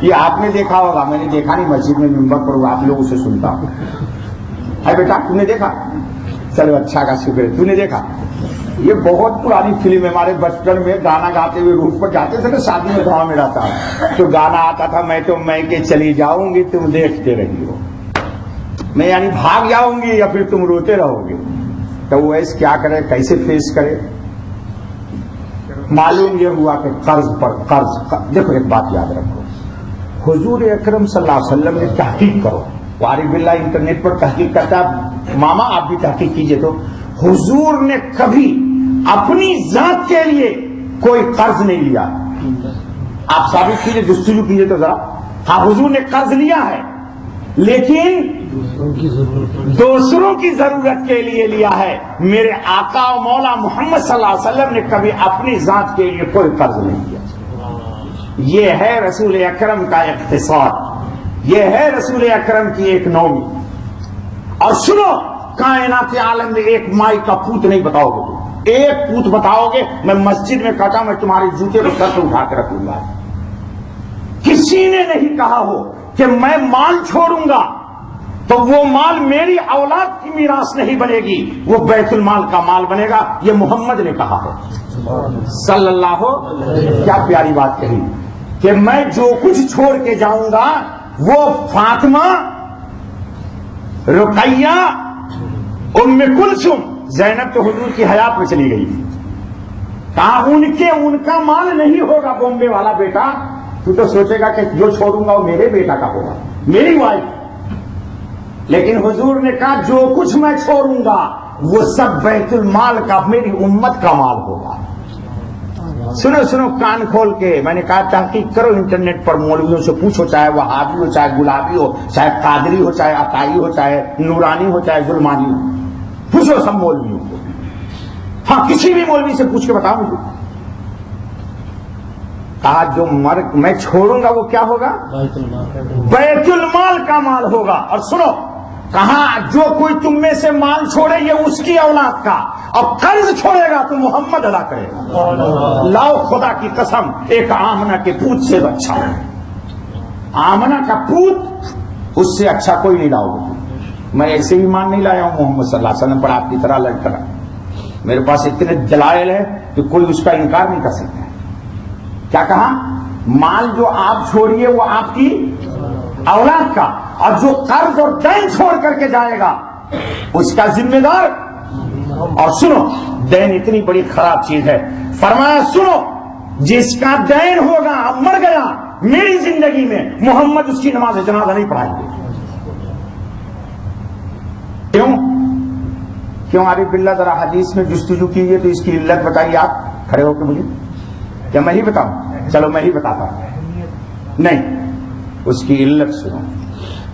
یہ آپ نے دیکھا ہوگا میں نے دیکھا نہیں مسجد میں ممبر پر آپ لوگوں سے سنتا ہوں. ہے بیٹا تم نے دیکھا چلو اچھا کا شکر ہے. تم نے دیکھا یہ بہت پرانی فلم ہے. ہمارے بچپن میں گانا گاتے ہوئے روڈ پر جاتے تھے نا شادی میں دھواں میں رہتا تو گانا آتا تھا میں تو میں کے چلی جاؤں گی تم دیکھتے رہی ہو. میں یعنی بھاگ جاؤں گی یا پھر تم روتے رہو گے. تو وہ ایسے کیا کرے کیسے فیس کرے. معلوم یہ ہوا کہ قرض پر قرض. دیکھو ایک بات یاد رکھو حضور اکرم صلی اللہ علیہ وسلم نے تحقیق کرو. وارث باللہ انٹرنیٹ پر تحقیق کرتا ماما آپ بھی تحقیق کیجئے. تو حضور نے کبھی اپنی ذات کے لیے کوئی قرض نہیں لیا. آپ ثابت کیجئے جستجو کیجئے تو ذرا. ہاں حضور نے قرض لیا ہے لیکن دوسروں کی ضرورت کے لیے لیا ہے. میرے آقا و مولا محمد صلی اللہ علیہ وسلم نے کبھی اپنی ذات کے لیے کوئی قرض نہیں کیا. یہ ہے رسول اکرم کا اقتصاد. یہ ہے رسول اکرم کی ایک نومی. اور سنو کائنات عالم میں ایک مائی کا پوت نہیں بتاؤ گے. ایک پوت بتاؤ گے میں مسجد میں کہتا میں تمہارے جوتے کو سر سے اٹھا کے رکھوں گا. کسی نے نہیں کہا ہو کہ میں مال چھوڑوں گا تو وہ مال میری اولاد کی میراث نہیں بنے گی وہ بیت المال کا مال بنے گا. یہ محمد نے کہا ہو صلی اللہ کیا پیاری بات کہی کہ میں جو کچھ چھوڑ کے جاؤں گا وہ فاطمہ رقیہ ام کلثوم زینب تو حضور کی حیات میں چلی گئی تھی. کہا ان کا مال نہیں ہوگا. بومبے والا بیٹا تو سوچے گا کہ جو چھوڑوں گا وہ میرے بیٹا کا ہوگا میری وائف. لیکن حضور نے کہا جو کچھ میں چھوڑوں گا وہ سب بیت المال کا میری امت کا مال ہوگا. سنو سنو کان کھول کے، میں نے کہا تحقیق کرو انٹرنیٹ پر، مولویوں سے پوچھو، چاہے وہابی ہو، چاہے گلابی ہو، چاہے قادری ہو، چاہے عطائی ہو، چاہے نورانی ہو، چاہے ظلمانی ہو، پوچھو سب مولویوں کو، ہاں کسی بھی مولوی سے پوچھ کے بتاؤ مجھے. کہا جو میں چھوڑوں گا وہ کیا ہوگا؟ بیت المال کا مال ہوگا. اور سنو کہا جو کوئی تم میں سے مال چھوڑے یہ اس کی اولاد کا، اور قرض چھوڑے گا تو محمد ادا کرے گا. لاؤ خدا کی قسم، ایک آمنہ کے پوت سے اچھا ہے، آمنہ کا پوت اس سے اچھا کوئی نہیں لاؤ. میں ایسے ایمان نہیں لایا ہوں محمد صلی اللہ علیہ وسلم پر آپ کی طرح لڑ کر، میرے پاس اتنے دلائل ہے کہ کوئی اس کا انکار نہیں کر سکتا. کیا کہا؟ مال جو آپ چھوڑیے وہ آپ کی اولاد کا، اور جو قرض اور دین چھوڑ کر کے جائے گا اس کا ذمہ دار. اور سنو دین اتنی بڑی خراب چیز ہے، فرمایا سنو جس کا دین ہوگا اب مر گیا میری زندگی میں، محمد اس کی نماز جنازہ نہیں پڑھائیں گے. کیوں عارف باللہ ذرا حدیث میں جستجو کیجیے تو اس کی علت بتائیے. آپ کھڑے ہو کے مجھے، کیا میں ہی بتاؤں؟ چلو میں ہی بتاتا ہوں. نہیں، اس کی علت سنو.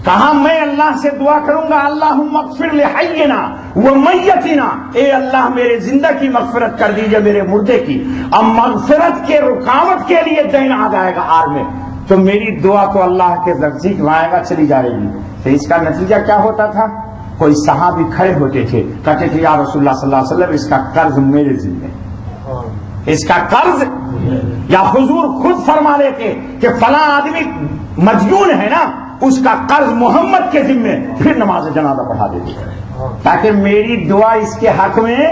کہا میں اللہ سے دعا کروں گا اللہم اغفر لحینا ومیتنا، اے اللہ میرے زندہ کی مغفرت کر دیجئے میرے مردے کی. اب مغفرت کے رکاوٹ کے لیے دین آ جائے گا آر میں تو میری دعا تو اللہ کے نزدیک لائے گا چلی جائے گی. تو اس کا نتیجہ کیا ہوتا تھا؟ کوئی صحابی کھڑے ہوتے تھے کہتے تھے یا رسول اللہ صلی اللہ علیہ وسلم اس کا قرض میرے ذمہ، اس کا قرض. یا حضور خود فرما لیتے کہ فلاں آدمی مجنون ہے نا اس کا قرض محمد کے ذمے، پھر نماز جنازہ پڑھا دیتے تاکہ میری دعا اس کے حق میں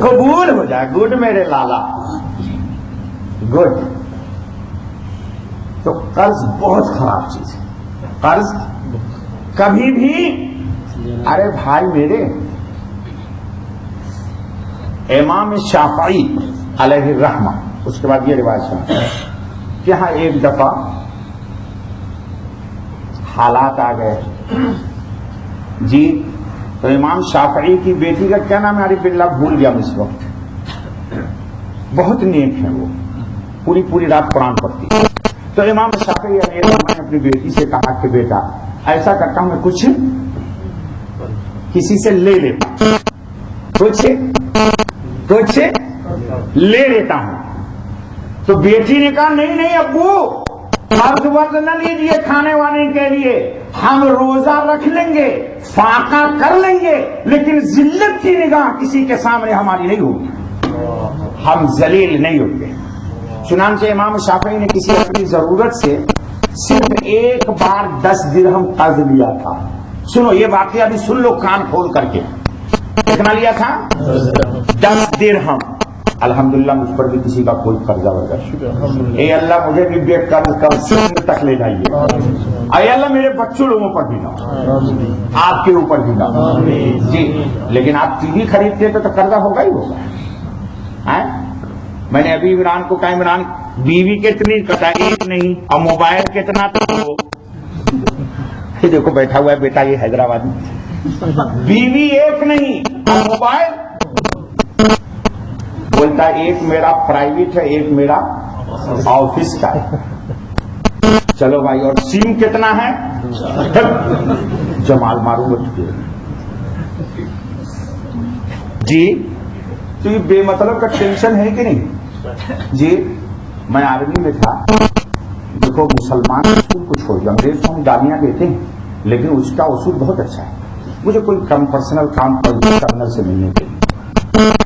قبول ہو جائے. گڈ میرے لالا، گڈ. تو قرض بہت خراب چیز ہے. قرض کبھی بھی، ارے بھائی میرے، امام شافعی علیہ الرحمہ، اس کے بعد یہ روایت سنا کہ ہاں ایک دفعہ حالات آ گئے جی، تو امام شافعی کی بیٹی کا کیا نام ہے؟ عارف باللہ بھول گیا اس وقت، بہت نیک ہے وہ، پوری پوری رات قرآن پڑھتی. تو امام شافعی علیہ الرحمہ نے اپنی بیٹی سے کہا کہ بیٹا ایسا کرتا ہوں میں کچھ کسی سے لے لیتا، کچھ لے لیتا ہوں. تو بیٹی نے کہا نہیں نہیں ابو، قرض ورض نہ لیجیے کھانے وانے کے لیے، ہم روزہ رکھ لیں گے، فاقہ کر لیں گے، لیکن ذلت کی نگاہ کسی کے سامنے ہماری نہیں ہوگی، ہم ذلیل نہیں ہوں گے. چنانچہ امام شافعی نے کسی اپنی ضرورت سے صرف ایک بار 10 درہم قرض لیا تھا. سنو یہ واقعہ بھی سن لو کان کھول کر کے. کتنا لیا تھا؟ 10 درہم. الحمدللہ مجھ پر بھی کسی کا کوئی قرضہ وغیرہ، اے اللہ مجھے بھی بے قرض کر سن تک لے جائیے. اے اللہ میرے بچوں لوگوں پر بھی نہ، آپ کے اوپر بھی نہ جی. لیکن آپ ٹی وی خریدتے تو قرضہ ہوگا ہی ہوگا. میں نے ابھی عمران کو کہا عمران بیوی کتنی کتا ایک نہیں، اور موبائل کتنا تو دیکھو بیٹھا ہوا ہے بیٹا یہ حیدرآباد میں، بیوی ایک نہیں اور موبائل بولتا ایک میرا پرائیویٹ ہے ایک میرا آفس کا ہے. چلو بھائی اور سیم کتنا ہے؟ جمال ماروں گا جی. تو یہ بے مطلب کا ٹینشن ہے کہ نہیں جی. میں آرمی میں تھا، دیکھو مسلمان اصول کو چھوڑ دیا، انگریز کو ہم گالیاں دیتے ہیں لیکن اس کا اصول بہت اچھا ہے. مجھے کوئی کم پرسنل کام کرنل سے ملنے کے لیے،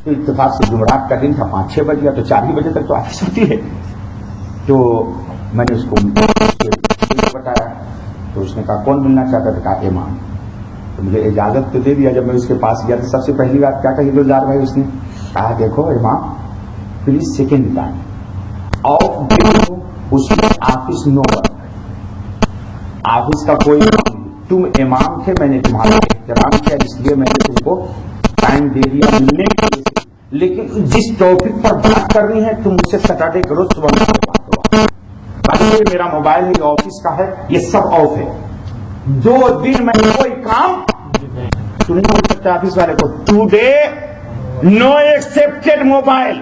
تو اتفاق سے جمعرات کا دن تھا، 5-6 بج گیا تو 4 ہی بجے تک تو آفس ہوتی ہے. تو میں نے اس کو بتایا تو اس نے کہا کون ملنا چاہتا تھا؟ کہا امام. تو مجھے اجازت تو دے دیا. جب میں اس کے پاس گیا تو سب سے پہلی بات کیا کہی گلزار بھائی اس نے کہا دیکھو امام please second time of day اس میں آفس نو ورک، آفس کا کوئی کام نہیں. تم امام تھے، میں نے تمہارا احترام کیا اس لیے میں نے تم کو ٹائم دے دیا ملنے کے لیے، لیکن جس ٹاپک پر بات کرنی ہے تم مجھ سے سیٹرڈے کرو صبح میں بات کرو. باقی میرا موبائل ہے، آفس کا ہے، یہ سب آف ہے. 2 دن میں کوئی کام تو نہیں بول سکتا آفس والے کو today no expected mobile.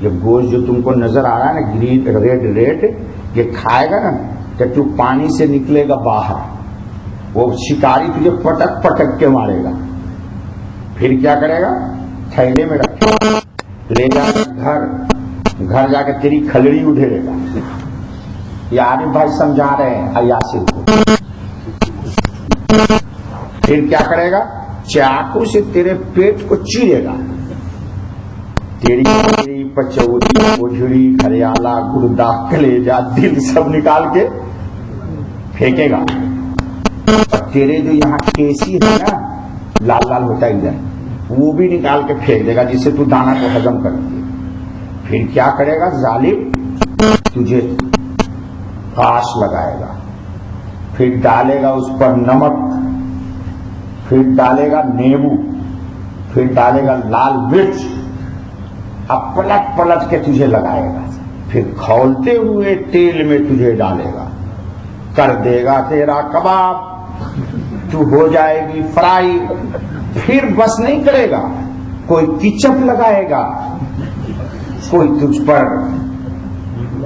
یہ گوشت جو تم کو نظر آ رہا ہے نا گرین ریڈ یہ کھائے گا نا کہ تو پانی سے نکلے گا باہر، وہ شکاری تجھے پٹک پٹک کے مارے گا، پھر کیا کرے گا؟ تھیلے میں رکھے گا، لے جا گھر جا کے تیری کھلڑی ادھیڑے گا۔ یہ عارف بھائی سمجھا رہے ہیں ایاسر کو۔ پھر کیا کرے گا؟ چاقو سے تیرے پیٹ کو چیرے گا، تیری پچوری اوجھڑی کھریالا گردہ کلیجا دل سب نکال کے پھینکے گا، اور تیرے جو یہاں کیسی ہے نا لال لال ہوتا ہے ادھر، وہ بھی نکال کے پھینک دے گا جس سے تو دانا کو ہضم کر دے۔ پھر کیا کرے گا ظالم؟ تجھے گھاس لگائے گا، پھر ڈالے گا اس پر نمک، پھر ڈالے گا نیبو، پھر ڈالے گا لال مرچ، اب پلٹ پلٹ کے تجھے لگائے گا، پھر کھولتے ہوئے تیل میں تجھے ڈالے گا، کر دے گا تیرا کباب، تو ہو جائے گی فرائی۔ پھر بس نہیں کرے گا، کوئی کچپ لگائے گا، کوئی تجھ پر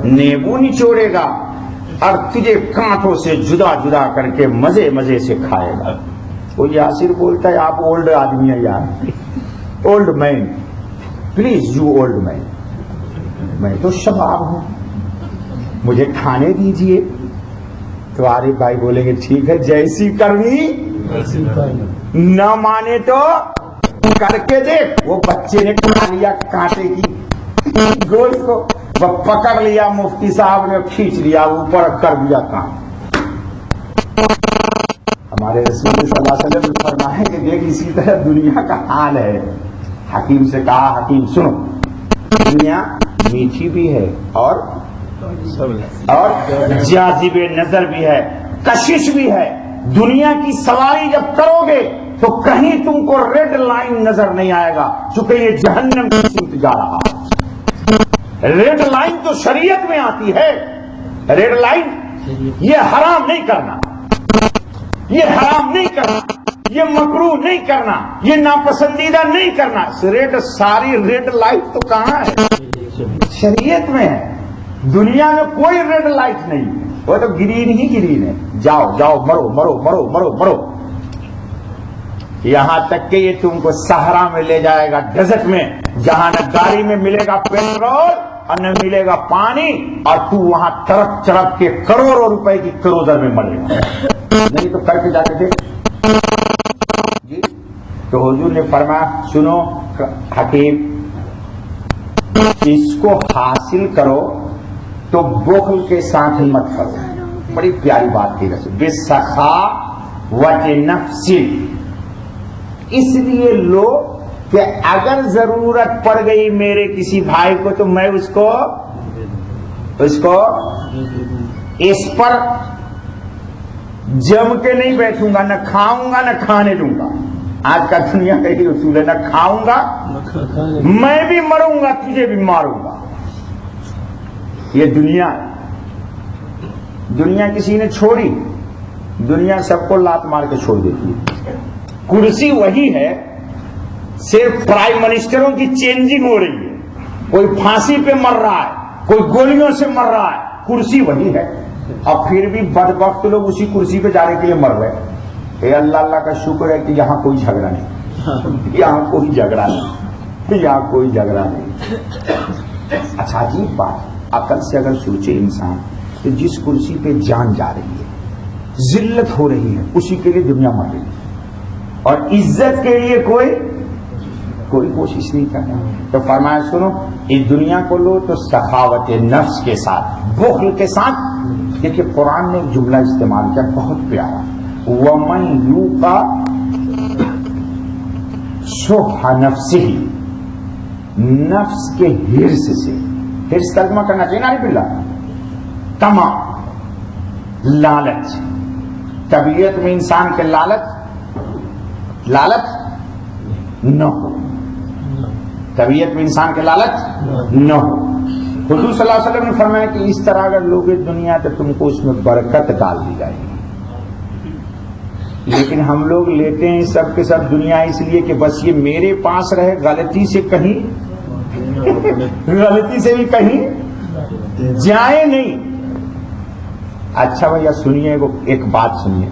نیبو نچوڑے گا، اور تجھے کانٹوں سے جدا جدا کر کے مزے مزے سے کھائے گا۔ وہ یاسر بولتا ہے آپ اولڈ آدمی ہیں یار، old man, please you old man, میں تو شباب ہوں، مجھے کھانے دیجئے۔ تو عارف بھائی بولیں گے ٹھیک ہے، جیسی کرنی نہ مانے تو کر کے دیکھ۔ وہ بچے نے کھا لیا کانٹے کی گوشت کو، وہ پکڑ لیا، مفتی صاحب نے کھینچ لیا اوپر، کر دیا کام۔ ہمارے رسول صلی اللہ علیہ وسلم نے فرمایا کہ دیکھ اسی طرح دنیا کا حال ہے۔ حکیم سے کہا حکیم سنو، دنیا میٹھی بھی ہے اور جاذب نظر بھی ہے، کشش بھی ہے۔ دنیا کی سواری جب کرو گے تو کہیں تم کو ریڈ لائن نظر نہیں آئے گا، چونکہ یہ جہنم کی سمت جا رہا ہے۔ ریڈ لائن تو شریعت میں آتی ہے، ریڈ لائن یہ حرام نہیں کرنا، یہ حرام نہیں کرنا، یہ مکروہ نہیں کرنا، یہ ناپسندیدہ نہیں کرنا۔ ساری ریڈ لائٹ تو کہاں ہے؟ شریعت میں ہے۔ دنیا میں کوئی ریڈ لائٹ نہیں، وہ تو گرین ہی گرین ہے، جاؤ جاؤ مرو مرو مرو مرو مرو، یہاں تک کہ یہ تم کو صحرا میں لے جائے گا، ڈیزرٹ میں، جہاں نہ گاڑی میں ملے گا پیٹرول اور نہ ملے گا پانی، اور تو وہاں تڑپ تڑپ کے کروڑوں روپے کی کروزر میں مرے گا۔ نہیں تو کر کے جاتے تھے جی۔ تو حضور نے فرمایا سنو حکیم، اس کو حاصل کرو تو بخل کے ساتھ مت کرو۔ بڑی پیاری بات کی رسول، بِالسَّخَاءِ نَفْسٍ، اس لیے لو کہ اگر ضرورت پڑ گئی میرے کسی بھائی کو تو میں اس کو اس پر جم کے نہیں بیٹھوں گا، نہ کھاؤں گا نہ کھانے دوں گا۔ آج کا دنیا کا ہی اصول ہے، نہ کھاؤں گا، میں بھی مروں گا، تجھے بھی ماروں گا۔ یہ دنیا کسی نے چھوڑی؟ دنیا سب کو لات مار کے چھوڑ دیتی ہے۔ کرسی وہی ہے، صرف پرائم منسٹروں کی چینجنگ ہو رہی ہے، کوئی پھانسی پہ مر رہا ہے، کوئی گولیوں سے مر رہا ہے، کرسی وہی ہے، اور پھر بھی بدبخت لوگ اسی کرسی پہ جانے کے لیے مر رہے۔ اے اللہ، اللہ کا شکر ہے کہ یہاں کوئی جھگڑا نہیں، یہاں کوئی جھگڑا نہیں، یہاں کوئی جھگڑا نہیں۔ اچھا عجیب بات، عقل سے اگر سوچے انسان کہ جس کرسی پہ جان جا رہی ہے، ذلت ہو رہی ہے، اسی کے لیے دنیا مر رہی ہے، اور عزت کے لیے کوئی کوشش نہیں کرنا۔ تو فرمایا سنو، اس دنیا کو لو تو سخاوت نفس کے ساتھ، بخل کے ساتھ۔ دیکھیے قرآن نے ایک جملہ استعمال کیا بہت پیارا، وَمَنْ يُوقَ شُحَّ نَفْسِهِ، نفس کے ہرس سے، ہرس ترجمہ کرنا چاہیے نا باللہ، طمع، لالچ۔ طبیعت میں انسان کے لالچ نہ ہو، طبیعت میں انسان کے لالچ نہ ہو۔ حضور صلی اللہ علیہ وسلم نے فرمایا کہ اس طرح اگر لوگ دنیا تو تم کو اس میں برکت ڈال دی جائے گی، لیکن ہم لوگ لیتے ہیں سب کے سب دنیا اس لیے کہ بس یہ میرے پاس رہے، غلطی سے کہیں غلطی سے بھی کہیں جائے نہیں. اچھا بھیا سنیے ایک بات سنیے.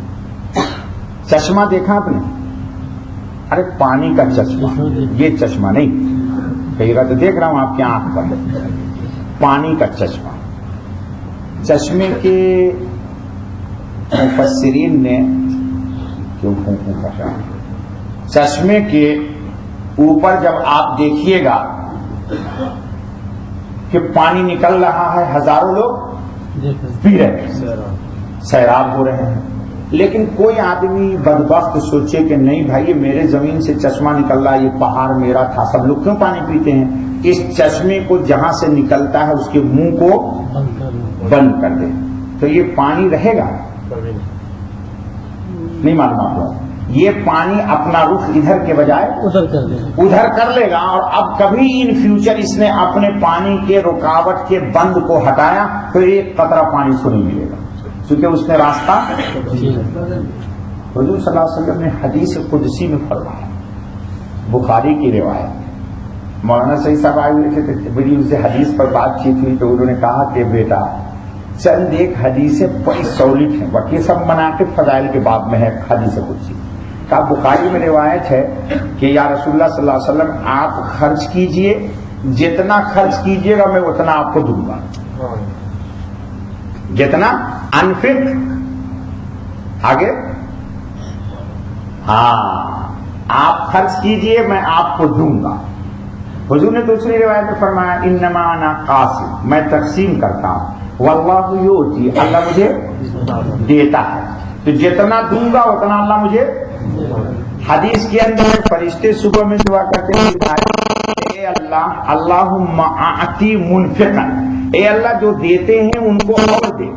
چشمہ دیکھا آپ نے؟ ارے پانی کا چشمہ، یہ چشمہ نہیں، کئی بار تو دیکھ رہا ہوں آپ کی آنکھ پر، پانی کا چشمہ. چشمے کے مفسرین نے کیوں پھونکوں کا چشمے کے اوپر جب آپ دیکھیے گا کہ پانی نکل رہا ہے، ہزاروں لوگ پی رہے ہیں، سیراب ہو رہے ہیں، لیکن کوئی آدمی بدبخت سوچے کہ نہیں بھائی یہ میرے زمین سے چشمہ نکل رہا ہے، یہ پہاڑ میرا تھا، سب لوگ کیوں پانی پیتے ہیں؟ اس چشمے کو جہاں سے نکلتا ہے اس کے منہ کو بند کر دے تو یہ پانی رہے گا نہیں. معلوم آپ کو یہ پانی اپنا رخ ادھر کے بجائے ادھر کر لے گا، اور اب کبھی ان فیوچر اس نے اپنے پانی کے رکاوٹ کے بند کو ہٹایا تو ایک قطرہ پانی سے نہیں ملے گا، کیونکہ اس نے راستہ. حضور صلی اللہ علیہ وسلم نے حدیث قدسی میں فرمایا، بخاری کی روایت. مولانا سعید صاحب آئے ہوئے تھے، بڑی ان سے حدیث پر بات چیت ہوئی تو انہوں نے کہا کہ بیٹا چند ایک حدیثیں بڑی سولڈ ہیں، باقی سب مناقب فضائل کے باب میں ہے حدیث قدسی. کہا بخاری میں روایت ہے کہ یا رسول اللہ صلی اللہ علیہ وسلم آپ خرچ کیجئے، جتنا خرچ کیجئے گا میں اتنا آپ کو دوں گا، جتنا انفق. آگے ہاں آپ خرچ کیجئے میں آپ کو دوں گا. حضور نے دوسری روایت میں فرمایا انما انا قاسم، میں تقسیم کرتا ہوں، واللہ یؤتی، اللہ مجھے دیتا ہے، تو جتنا دوں گا اتنا اللہ مجھے. حدیث کے اندر فرشتے صبح میں دعا کرتے ہیں اے اللہ اللہم اعطی منفقا، اے اللہ جو دیتے ہیں ان کو اور دے،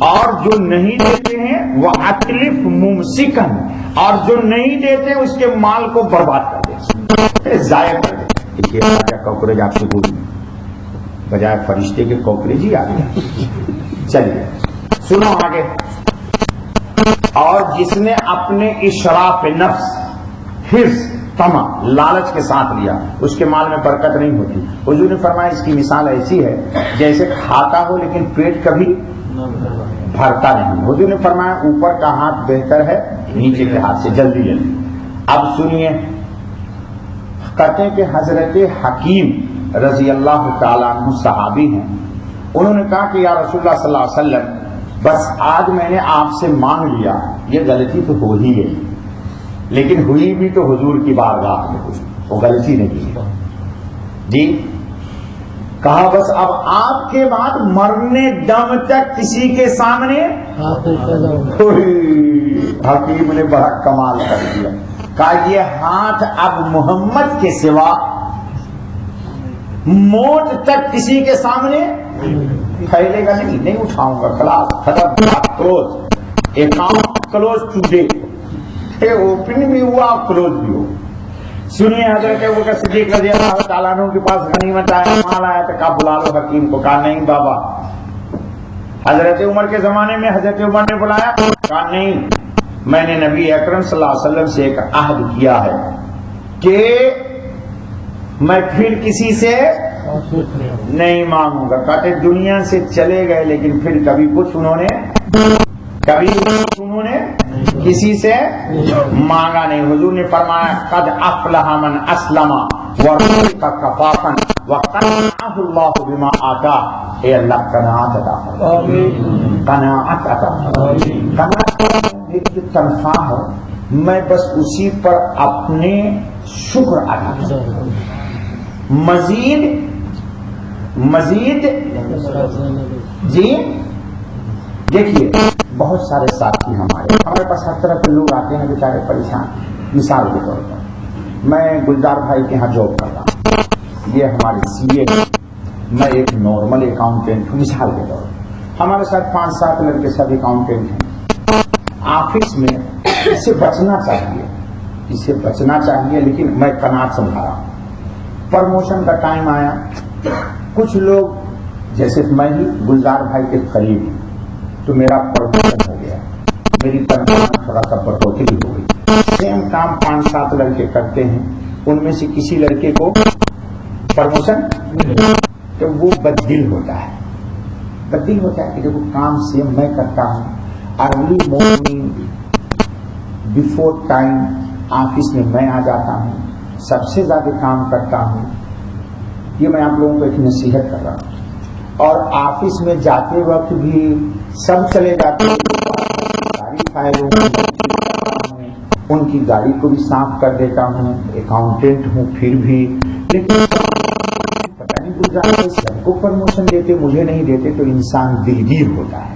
اور جو نہیں دیتے ہیں وہ اتلف ممسکا، اور جو نہیں دیتے اس کے مال کو برباد کر دے، ضائع کر دے. کوکریج آپ سے بول بجائے فرشتے کے کوکریج ہی آ گیا. چلیے سنو آگے. اور جس نے اپنے اشراف نفس، حرص، طمع، لالچ کے ساتھ لیا اس کے مال میں برکت نہیں ہوتی. حضور نے فرمایا اس کی مثال ایسی ہے جیسے کھاتا ہو لیکن پیٹ کبھی بھرتا نہیں. حضور نے فرمایا اوپر کا ہاتھ بہتر ہے نیچے کے ہاتھ سے، جلدی جلدی. اب سنیے، کہتے ہیں کہ حضرت حکیم رضی اللہ تعالیٰ عنہ صحابی ہیں، انہوں نے کہا کہ یا رسول اللہ صلی اللہ علیہ وسلم بس آج میں نے آپ سے مانگ لیا، یہ غلطی تو ہو ہی گئی، لیکن ہوئی بھی تو حضور کی بارگاہ میں ہوئی، وہ غلطی نہیں ہے جی. کہا بس اب آپ کے بعد مرنے دم تک کسی کے سامنے. حکیم نے بڑا کمال کر دیا، کہا یہ ہاتھ اب محمد کے سوا موت تک کسی کے سامنے پھیلے گا نہیں اٹھاؤں گا. خلاص ختم، close, account close today. Open بھی ہوا کلوز بھی ہو. سنیے حضرت ابوبکر صدیق رضی اللہ تعالیٰ عنہ کے پاس غنیمت آیا، مال آیا تو کہا بلا لو حکیم کو. کہا نہیں بابا. حضرت عمر کے زمانے میں حضرت عمر نے بلایا، کہا نہیں میں نے نبی اکرم صلی اللہ علیہ وسلم سے ایک عہد کیا ہے کہ میں پھر کسی سے نہیں مانگوں گا. کہتے دنیا سے چلے گئے لیکن پھر کبھی کچھ انہوں نے کسی سے مانگا نہیں. حضور نے فرمایا قد افلح من اسلم ورزق کفافا وقنعه اللہ بما آتا. اے اللہ قناعت عطا فرما، قناعت عطا فرما. ایک جو تنخواہ ہے میں بس اسی پر اپنے شکر ادا کروں. مزید جی. دیکھیے بہت سارے ساتھی ہمارے پاس ہر طرح کے لوگ آتے ہیں بیچارے پریشان. مثال کے طور پر میں گلزار بھائی کے ہاں جاب کرتا ہوں، یہ ہمارے سی اے، میں ایک نارمل اکاؤنٹینٹ ہوں. مثال کے طور پر ہمارے ساتھ 5-7 لڑکے سب اکاؤنٹینٹ ہیں. آفس میں اس سے بچنا چاہیے لیکن میں قناعت سمجھا رہا ہوں. پرموشن کا ٹائم آیا، کچھ لوگ جیسے میں ہی گلزار بھائی کے قریب ہوں تو میرا پرموشن ہو گیا، میری تنخواہ میں تھوڑا سا بڑھوتری بھی ہو گئی. سیم کام 5-7 لڑکے کرتے ہیں، ان میں سے کسی لڑکے کو پرموشن تو وہ بددل ہوتا ہے. بددل ہوتا ہے کہ دیکھو کام سے میں کرتا ہوں early morning before time office میں میں آ جاتا ہوں, سب سے زیادہ کام کرتا ہوں. یہ میں آپ لوگوں کو ایک نصیحت کر رہا ہوں. اور آفس میں جاتے وقت بھی سب چلے جاتے ہیں, گاڑی فائلوں ان کی گاڑی کو بھی صاف کر دیتا ہوں, اکاؤنٹنٹ ہوں پھر بھی, لیکن پتہ نہیں گزارتے سب کو پرموشن دیتے مجھے نہیں دیتے, تو انسان دلگیر ہوتا ہے.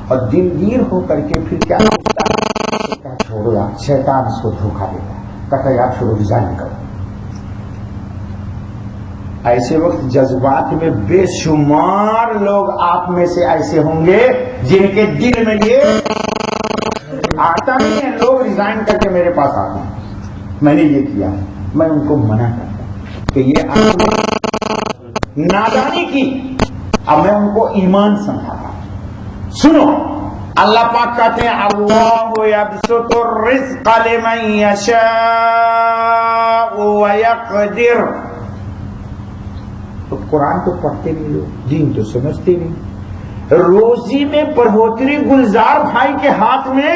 اور دلگیر ہو کر کے پھر کیا سوچتا ہے, چھوڑو یار, شیطان اس کو دھوکہ دیتا ہے, کہتا ہے یار چھوڑو ریزائن کرو. ایسے وقت جذبات میں بے شمار لوگ آپ میں سے ایسے ہوں گے جن کے دل میں یہ آتا نہیں ہے. لوگ ریزائن کر کے میرے پاس آتے ہیں, میں نے یہ کیا, میں ان کو منع کرتا ہوں کہ یہ آپ نے نادانی کی. اب میں ان کو ایمان سمجھاتا ہوں. سنو, اللہ پاک کہتے ہیں اللہ یبسط الرزق لمن یشاء ویقدر. تو قرآن تو پڑھتے نہیں لوگ, دین تو سمجھتے نہیں. روزی میں بڑھوتری گلزار بھائی کے ہاتھ میں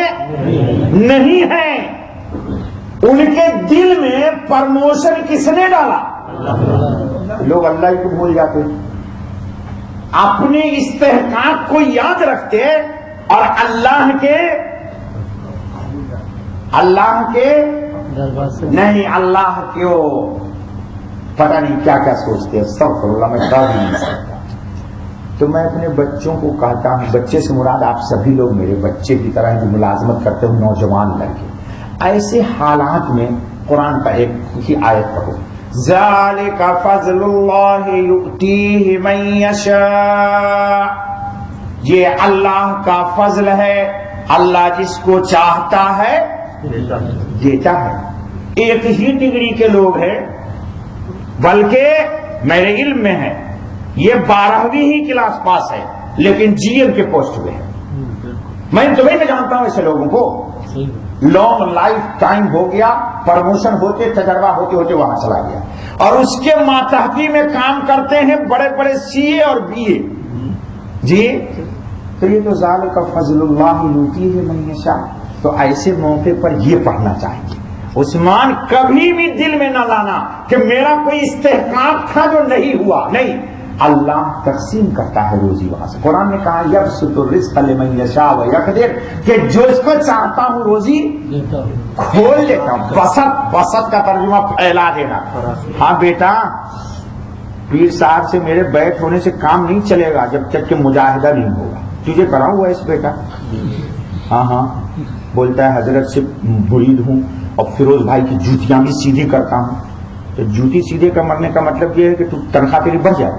نہیں ہے, ان کے دل میں پرموشن کس نے ڈالا؟ لوگ اللہ ہی کو بھول جاتے, اپنے استحقاق کو یاد رکھتے اور اللہ کے نہیں, اللہ کیوں پتہ نہیں کیا کیا سوچتے ہیں. استغفر اللہ, میں کہہ بھی نہیں سکتا. تو میں اپنے بچوں کو کہتا ہوں, بچے سے مراد آپ سبھی لوگ میرے بچے کی طرح جو ملازمت کرتے ہو, نوجوان لڑکے, ایسے حالات میں قرآن کا ایک ہی آیت پڑھو, ذالک فضل اللہ یؤتیہ من یشاء. یہ اللہ کا فضل ہے, اللہ جس کو چاہتا ہے دیتا ہے. ایک ہی ڈگری کے لوگ ہیں, بلکہ میرے علم میں ہے یہ 12ویں ہی کلاس پاس ہے, لیکن جی ایم کے پوسٹ پہ ہے. میں دبئی میں جانتا ہوں ایسے لوگوں کو, لانگ لائف ٹائم ہو گیا, پرموشن ہوتے تجربہ ہوتے ہوتے وہاں چلا گیا, اور اس کے ماتحتی میں کام کرتے ہیں بڑے بڑے سی اے اور بی اے. جی تو یہ تو ذالک فضل اللہ یؤتیہ من یشاء. تو ایسے موقع پر یہ پڑھنا چاہیے. عثمان کبھی بھی دل میں نہ لانا کہ میرا کوئی استحقاق تھا جو نہیں ہوا, نہیں, اللہ تقسیم کرتا ہے روزی وہاں سے. قرآن نے کہا یبسط الرزق لمن یشاء ویقدر, کہ جو اس کو چاہتا ہوں روزی کھول دیتا ہوں. بسط کا ترجمہ پھیلا دینا. ہاں بیٹا, پیر صاحب سے میرے بیٹھ ہونے سے کام نہیں چلے گا جب تک کہ مجاہدہ نہیں ہوگا. تجھے کراؤں گا اس بیٹا؟ ہاں بولتا ہے حضرت سے مرید ہوں اور فیروز بھائی کی جوتیاں بھی سیدھی کرتا ہوں. تو جوتی سیدھے کا مرنے کا مطلب یہ ہے کہ تو تنخواہ تیری بڑھ جائے.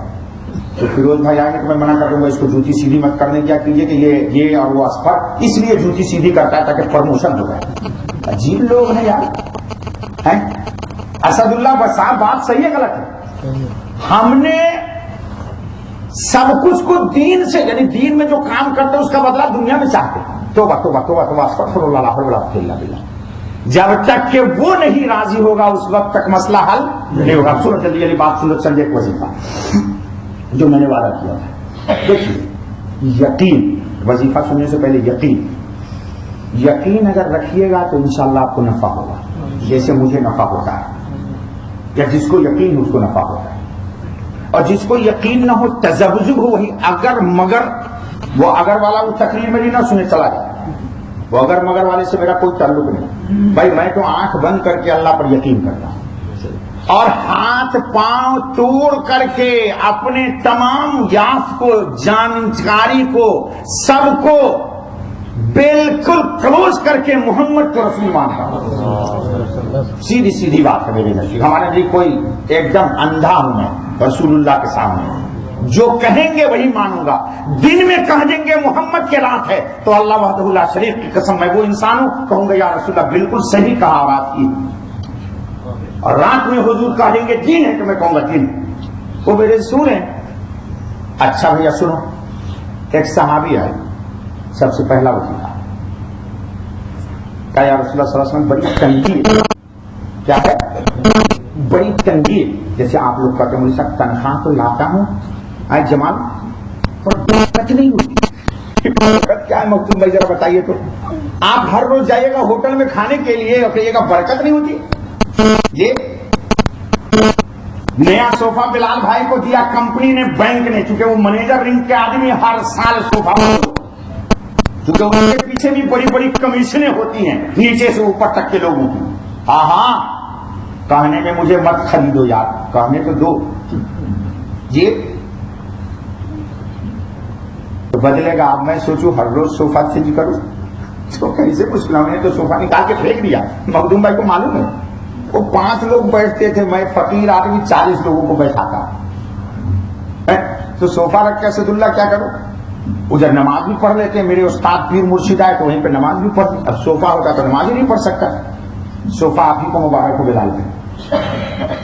تو فیروز بھائی آئیں گے تو میں منع کر دوں گا اس کو جوتی سیدھی مت کرنے کیا کیجیے کہ یہ اور وہ اسفر اس لیے جوتی سیدھی کرتا ہے تاکہ پرموشن ہو جائے. عجیب لوگ ہیں یار. اسد اللہ بصاحب بات صحیح ہے غلط ہے؟ ہم نے سب کچھ کو دین سے, یعنی دین میں جو کام کرتے ہیں اس کا بدلہ دنیا میں چاہتے ہیں. توبہ توبہ توبہ توبہ استغفر اللہ لا حول ولا قوت الا باللہ. جب تک کہ وہ نہیں راضی ہوگا اس وقت تک مسئلہ حل نہیں ہوگا. سنو جلدی جلدی بات سنو, چلیے ایک وظیفہ جو میں نے وعدہ کیا تھا. دیکھیے, یقین, وظیفہ سننے سے پہلے یقین اگر رکھیے گا تو انشاءاللہ آپ کو نفع ہوگا, جیسے مجھے نفع ہوتا ہے, یا جس کو یقین اس کو نفع ہوتا ہے. اور جس کو یقین نہ ہو, تذبذب ہو, وہی اگر مگر, وہ اگر والا وہ تقریر میں نہیں نہ سنے چلا جائے. وہ اگر مگر والے سے میرا کوئی تعلق نہیں بھائی. میں تو آنکھ بند کر کے اللہ پر یقین کرتا ہوں, اور ہاتھ پاؤں توڑ کر کے اپنے تمام یاف کو, جانکاری کو, سب کو بالکل کلوز کر کے محمد کو رسول مانتا ہوں. سیدھی سیدھی بات ہے میرے نزدیک. ہمارے لیے کوئی ایک دم اندھا ہوں میں رسول اللہ کے سامنے, جو کہیں گے وہی مانوں گا. دن میں کہہ دیں گے محمد کے رات ہے تو اللہ وحدہ لا شریک کی قسم میں وہ انسان ہوں, کہوں گا یا رسول اللہ بالکل صحیح کہا رات کی. اور رات میں حضور کہہ دیں گے دین ہے تو میں کہوں گا دین, وہ میرے رسول ہیں. اچھا بھیا سنو, ایک صحابی آئے, سب سے پہلا وظیفہ کہا یا رسول اللہ صلی اللہ علیہ وسلم بڑی تنگی ہے. کیا ہے؟ بڑی تنگی ہے. جیسے آپ لوگ کہتے ہیں مجھے سب تنخواہ تو لاتا ہوں آج جمال اور برکت نہیں ہوتی. برکت کیا ہے مکتوم بھائی ذرا بتائیے تو. آپ ہر روز جائیے گا ہوٹل میں کھانے کے لیے اور کہیے گا برکت نہیں ہوتی. یہ نیا صوفہ بلال بھائی کو دیا کمپنی نے, بینک نے, چونکہ وہ مینیجر رنگ کے آدمی ہر سال صوفہ, چونکہ ان کے پیچھے بھی بڑی بڑی کمیشنیں ہوتی ہیں نیچے سے اوپر تک کے لوگوں کی. ہاں کہنے میں مجھے مت خریدو یار, کہنے تو دو. یہ تو بدلے گا. اب میں سوچوں ہر روز صوفہ چینج کروں تو کیسے مشکل. ہم نے تو صوفہ نکال کے پھینک دیا. مخدوم بھائی کو معلوم ہے وہ 5 لوگ بیٹھتے تھے, میں فقیر آدمی 40 لوگوں کو بیٹھاتا. تو صوفہ رکھ کے اسد اللہ کیا کروں. ادھر نماز بھی پڑھ لیتے. میرے استاد پیر مرشد آئے تو وہیں پہ نماز بھی پڑھتے. اب صوفہ ہوتا تو نماز ہی نہیں پڑھ سکتا. صوفہ آپ ہی کو مبارک کو بلال دیں.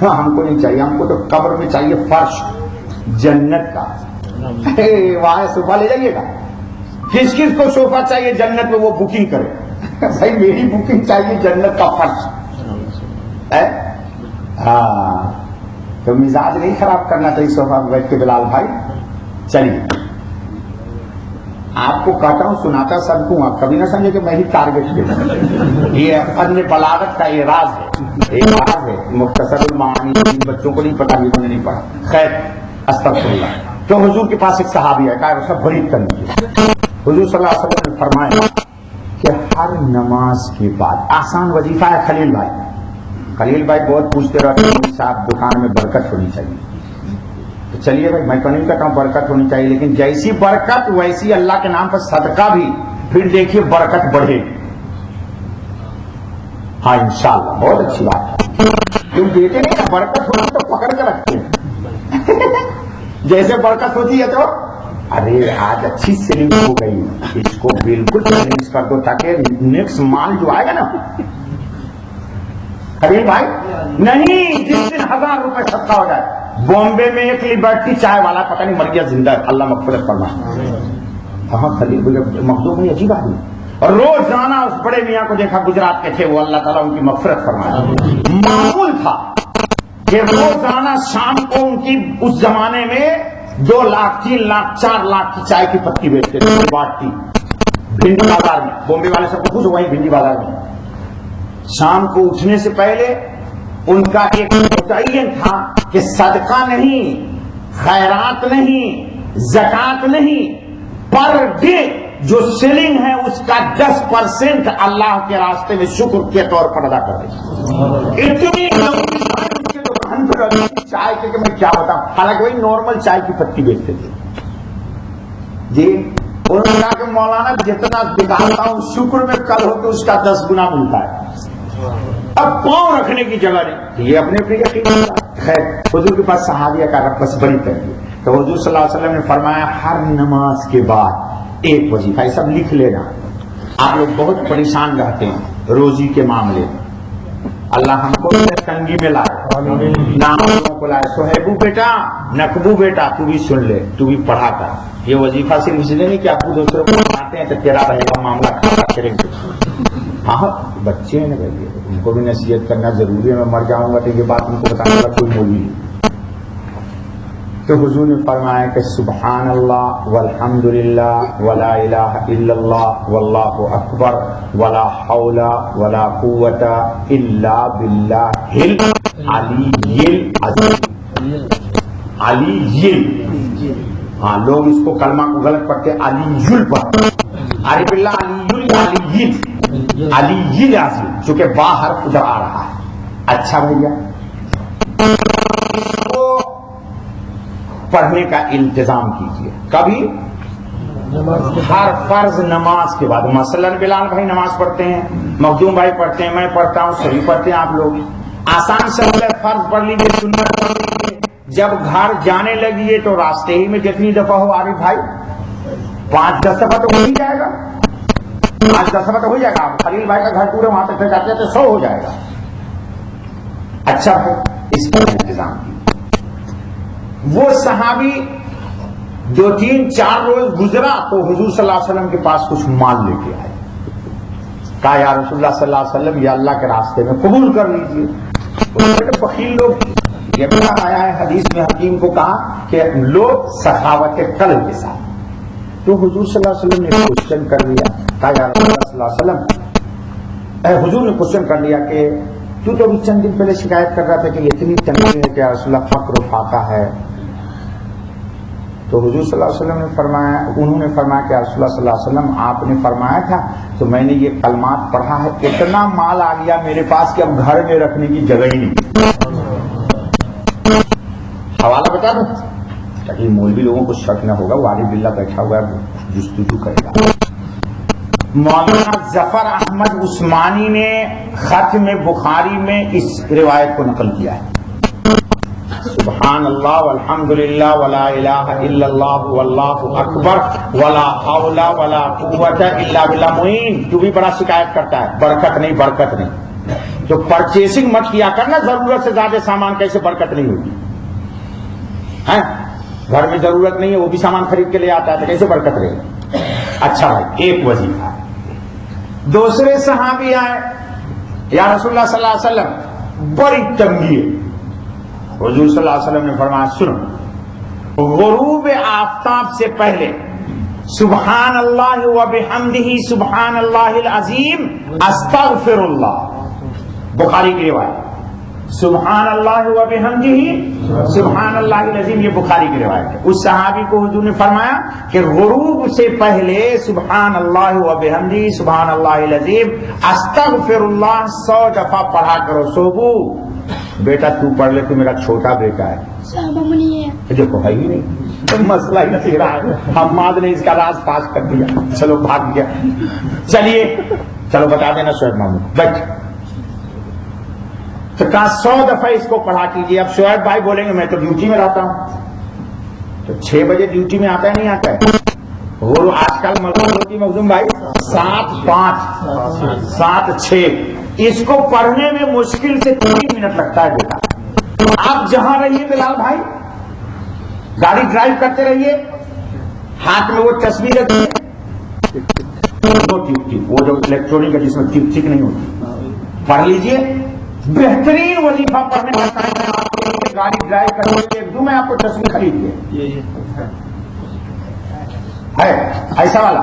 ہم کو نہیں چاہیے, ہم کو تو قبر میں چاہیے فرش جنت کا. وہاں صوفہ لے جائیے گا. کس کس کو صوفہ چاہیے جنت میں وہ بکنگ کرے. بھائی میری بکنگ چاہیے جنت کا فرش. ہاں تو مزاج نہیں خراب کرنا چاہیے صوفہ میں بیٹھ کے بلال بھائی. چلیے آپ کو کہتا ہوں سناتا سب کو, آپ کبھی نہ سمجھے کہ میں ہی ٹارگیٹ پہ. یہ فن بلاغت کا یہ راز ہے, ایک راز ہے مختصر المعانی. جن بچوں کو نہیں پتا جنہوں نے نہیں پڑھا. خیر استغفر اللہ. تو حضور کے پاس ایک صحابی ہے, کہا سب بڑی تنگی. حضور صلی اللہ علیہ وسلم نے فرمایا کہ ہر نماز کے بعد آسان وظیفہ ہے. خلیل بھائی, خلیل بھائی بہت پوچھتے رہتے ہیں صاحب دکان میں برکت ہونی چاہیے. تو چلیے بھائی میں تو نہیں کہتا ہوں برکت ہونی چاہیے, لیکن جیسی برکت ویسی اللہ کے نام پر صدقہ بھی, پھر دیکھیے برکت بڑھے. ہاں انشاءاللہ بہت اچھی بات ہے. تم دیتے نہیں نا برکت ہوتی تو پکڑ کے رکھتے ہیں. جیسے برکت ہوتی ہے تو ارے آج اچھی سیلنگ ہو گئی, اس کو بالکل چیلنج کر دو تاکہ نیکسٹ مال جو آئے گا نا. خلیل بھائی نہیں, جس دن 1000 روپے صدقہ ہو جائے. بامبے میں ایک لبرٹی چائے والا پتہ نہیں مر گیا زندہ, اللہ مغفرت فرمائے. ہاں خلیل مخدوم بھائی عجیب آدمی. اور روزانہ اس بڑے میاں کو دیکھا گجرات کے تھے, وہ اللہ تعالیٰ ان کی مغفرت فرمائے. معمول تھا کہ روزانہ شام کو ان کی اس زمانے میں 2 لاکھ 3 لاکھ 4 لاکھ کی چائے کی پتی بیچتے تھے. بانٹتی بھنڈی بازار میں, بامبے والے سب کو پوچھو وہیں بھنڈی بازار میں. شام کو اٹھنے سے پہلے ان کا ایک متعین تھا کہ صدقہ نہیں, خیرات نہیں, زکات نہیں, پر ڈے جو سیلنگ ہے اس کا 10% اللہ کے راستے میں شکر کے طور پر ادا کر دیں. اتنی چائے کے میں کیا بتاؤں. حالانکہ وہی نارمل چائے کی پتی بیچتے تھے. جی انہوں نے کہا کہ مولانا جتنا دکھاتا ہوں شکر میں کل ہو تو اس کا 10 گنا ملتا ہے. اب پاؤں رکھنے کی جگہ نہیں. یہ اپنے اپنے یقین. خیر حضور کے پاس صحابیہ کا بس بڑی تنگی. تو حضور صلی اللہ علیہ وسلم نے فرمایا ہر نماز کے بعد ایک وظیفہ. یہ سب لکھ لینا. آپ لوگ بہت پریشان رہتے ہیں روزی کے معاملے میں. اللہ ہم کو تنگی میں لائے, ناموں کو لائے. سہیبو بیٹا, نقبو بیٹا, تو بھی سن لے, تو بھی پڑھا کر. یہ وظیفہ صرف اس لیے نہیں کہ آپ دوسروں کو پڑھاتے ہیں تو تیرا رہے گا معاملہ خراب کریں گے. ہاں بچے ہیں نا بھائی, ان کو بھی نصیحت کرنا ضروری ہے. میں مر جاؤں گا تو یہ بات ان کو بتانے کا کوئی مولوی نہیں. تو حضور نے فرمایا کہ سبحان اللہ والحمد للہ ولا الہ الا اللہ واللہ اکبر ولا حول ولا قوت الا باللہ العلی العظیم. علی, ہاں لوگ اس کو کلمہ کو غلط پڑھتے ہیں, علی پڑھتے. عارف اللہ علی علی العظیم, چونکہ با حرف ادھر آ رہا ہے. اچھا بھیا پڑھنے کا انتظام کیجیے. کبھی ہر فرض نماز کے بعد. مثلاً بلال بھائی نماز پڑھتے ہیں, مخدوم بھائی پڑھتے ہیں, میں پڑھتا ہوں, سبھی پڑھتے ہیں. آپ لوگ آسان سے فرض پڑھ لیجیے, سنت پڑھ لیجیے. جب گھر جانے لگیے تو راستے ہی میں جتنی دفعہ ہو عارف بھائی 5-10 دفعہ تو ہو ہی جائے گا. 5-10 دفعہ تو ہو جائے گا. آپ خلیل بھائی کا گھر پورے وہاں تک جاتے ہیں تو 100 ہو جائے گا. اچھا ہے, اس کا انتظام کیجیے. وہ صحابی 2-3-4 روز گزرا تو حضور صلی اللہ علیہ وسلم کے پاس کچھ مال لے کے آئے. کہا یا رسول اللہ صلی اللہ علیہ وسلم یہ اللہ کے راستے میں قبول کر لیجیے. بخیل لوگ، یہ بھی آیا ہے حدیث میں، حکیم کو کہا کہ لوگ سخاوت قلب کے ساتھ. تو حضور صلی اللہ علیہ وسلم نے کوشچن کر لیا، کہا یا رسول اللہ صلی اللہ علیہ وسلم، حضور نے کوشچن کر لیا کہ تو ابھی چند دن پہلے شکایت کر رہا تھا کہ اتنی تنگی ہے کہ رسول اللہ فقر و فاقہ ہے. تو حضور صلی اللہ علیہ وسلم نے فرمایا، انہوں نے فرمایا کہ رسول اللہ صلی اللہ علیہ وسلم آپ نے فرمایا تھا تو میں نے یہ کلمات پڑھا ہے، اتنا مال آ گیا میرے پاس کہ اب گھر میں رکھنے کی جگہ ہی نہیں. حوالہ بتا دو تاکہ مولوی لوگوں کو شک نہ ہوگا، وارث باللہ بیٹھا ہوا ہے جستجو کرے گا. مولانا ظفر احمد عثمانی نے ختم بخاری میں اس روایت کو نقل کیا ہے. سبحان اللہ والحمدللہ ولا الہ الا اللہ واللہ اکبر ولا حول ولا قوت الا باللہ. معین تو بھی بڑا شکایت کرتا ہے برکت نہیں برکت نہیں، تو پرچیزنگ مت کیا کرنا، ضرورت سے زیادہ سامان کیسے برکت نہیں ہوگی؟ گھر میں ضرورت نہیں ہے وہ بھی سامان خرید کے لے آتا ہے تو کیسے برکت رہے گی؟ اچھا بھائی ایک وظیفہ. دوسرے صحابی آئے، یا رسول اللہ صلی اللہ علیہ وسلم بڑی تنگی ہے. حضور صلی اللہ علیہ وسلم نے فرمایا سنو، غروب آفتاب سے پہلے سبحان اللہ و بحمدہ سبحان اللہ العظیم استغفر اللہ. بخاری کی روایت، سبحان اللہ و بحمدہ سبحان اللہ العظیم، یہ بخاری کی روایت ہے. اس صحابی کو حضور نے فرمایا کہ غروب سے پہلے سبحان اللہ و بحمدہ سبحان اللہ العظیم استغفر اللہ 100 دفعہ پڑھا کرو. صوبو بیٹا تو پڑھ لے، تو میرا چھوٹا بیٹا ہے. دیکھو ہے ہی نہیں، مسئلہ ہی نہیں رہا ہے. حماد نے اس کا راز پاس کر دیا، چلو بھاگ گیا. چلیے چلو بتا دینا شعیب ماموں بیٹھ. تو کہا 100 دفعہ اس کو پڑھا کیجیے. اب شعیب بھائی بولیں گے میں تو ڈیوٹی میں رہتا ہوں، تو 6 بجے ڈیوٹی میں آتا ہے نہیں آتا ہے؟ وہ آج کل ملکہ ہوتی مخدوم بھائی 7:05 7:06، اس کو پڑھنے میں مشکل سے 3 منٹ لگتا ہے. بیٹا آپ جہاں رہیے بلال بھائی، گاڑی ڈرائیو کرتے رہیے، ہاتھ میں وہ تصویر رکھیے، وہ جو الیکٹرانک ہے جس میں ٹک ٹک نہیں ہوتی، پڑھ لیجئے. بہترین وظیفہ پڑھنے کا ٹائم گاڑی ڈرائیو کرنے کے لیے میں آپ کو تصویر خرید کے ہے ایسا والا،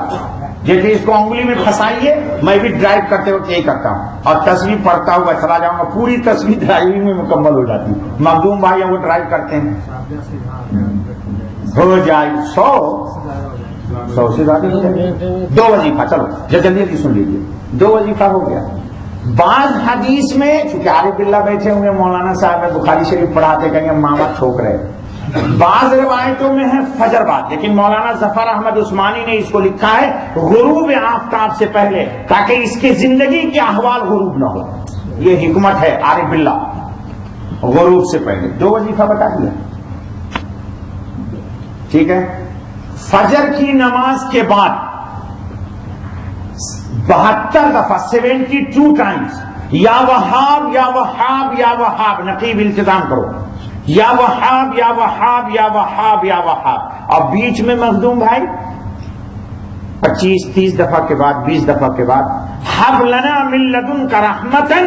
جیسے اس کو انگلی میں پھنسائیے. میں بھی ڈرائیو کرتے وقت یہی کرتا ہوں اور تصویر پڑھتا ہوا چلا جاؤں گا، پوری تصویر ڈرائیونگ میں مکمل ہو جاتی. مخدوم بھائی وہ ڈرائیو کرتے ہیں، ہو جائے 100 سے زیادہ. 2 وظیفہ، چلو جلدی جلدی سن لیجیے، 2 وظیفہ ہو گیا. بعض حدیث میں چونکہ عارف باللہ بیٹھے ہوئے مولانا صاحب بخاری شریف پڑھاتے، کہیں گے ماما ٹھوک رہے. بعض روایتوں میں ہے فجر بعد، لیکن مولانا ظفر احمد عثمانی نے اس کو لکھا ہے غروب آفتاب سے پہلے، تاکہ اس کے زندگی کے احوال غروب نہ ہو. یہ حکمت ہے عارف باللہ. غروب سے پہلے 2 وظیفہ بتا دیا. ٹھیک ہے. فجر کی نماز کے بعد 72 دفعہ 72 ٹائمز یا وہاب یا وہاب یا وہاب، نقیب التزام کرو، یا وہاب یا وہاب یا وہاب یا وہاب. اور بیچ میں مخدوم بھائی 25-30 دفعہ کے بعد 20 دفعہ کے بعد حب لنا من لدنک رحمتا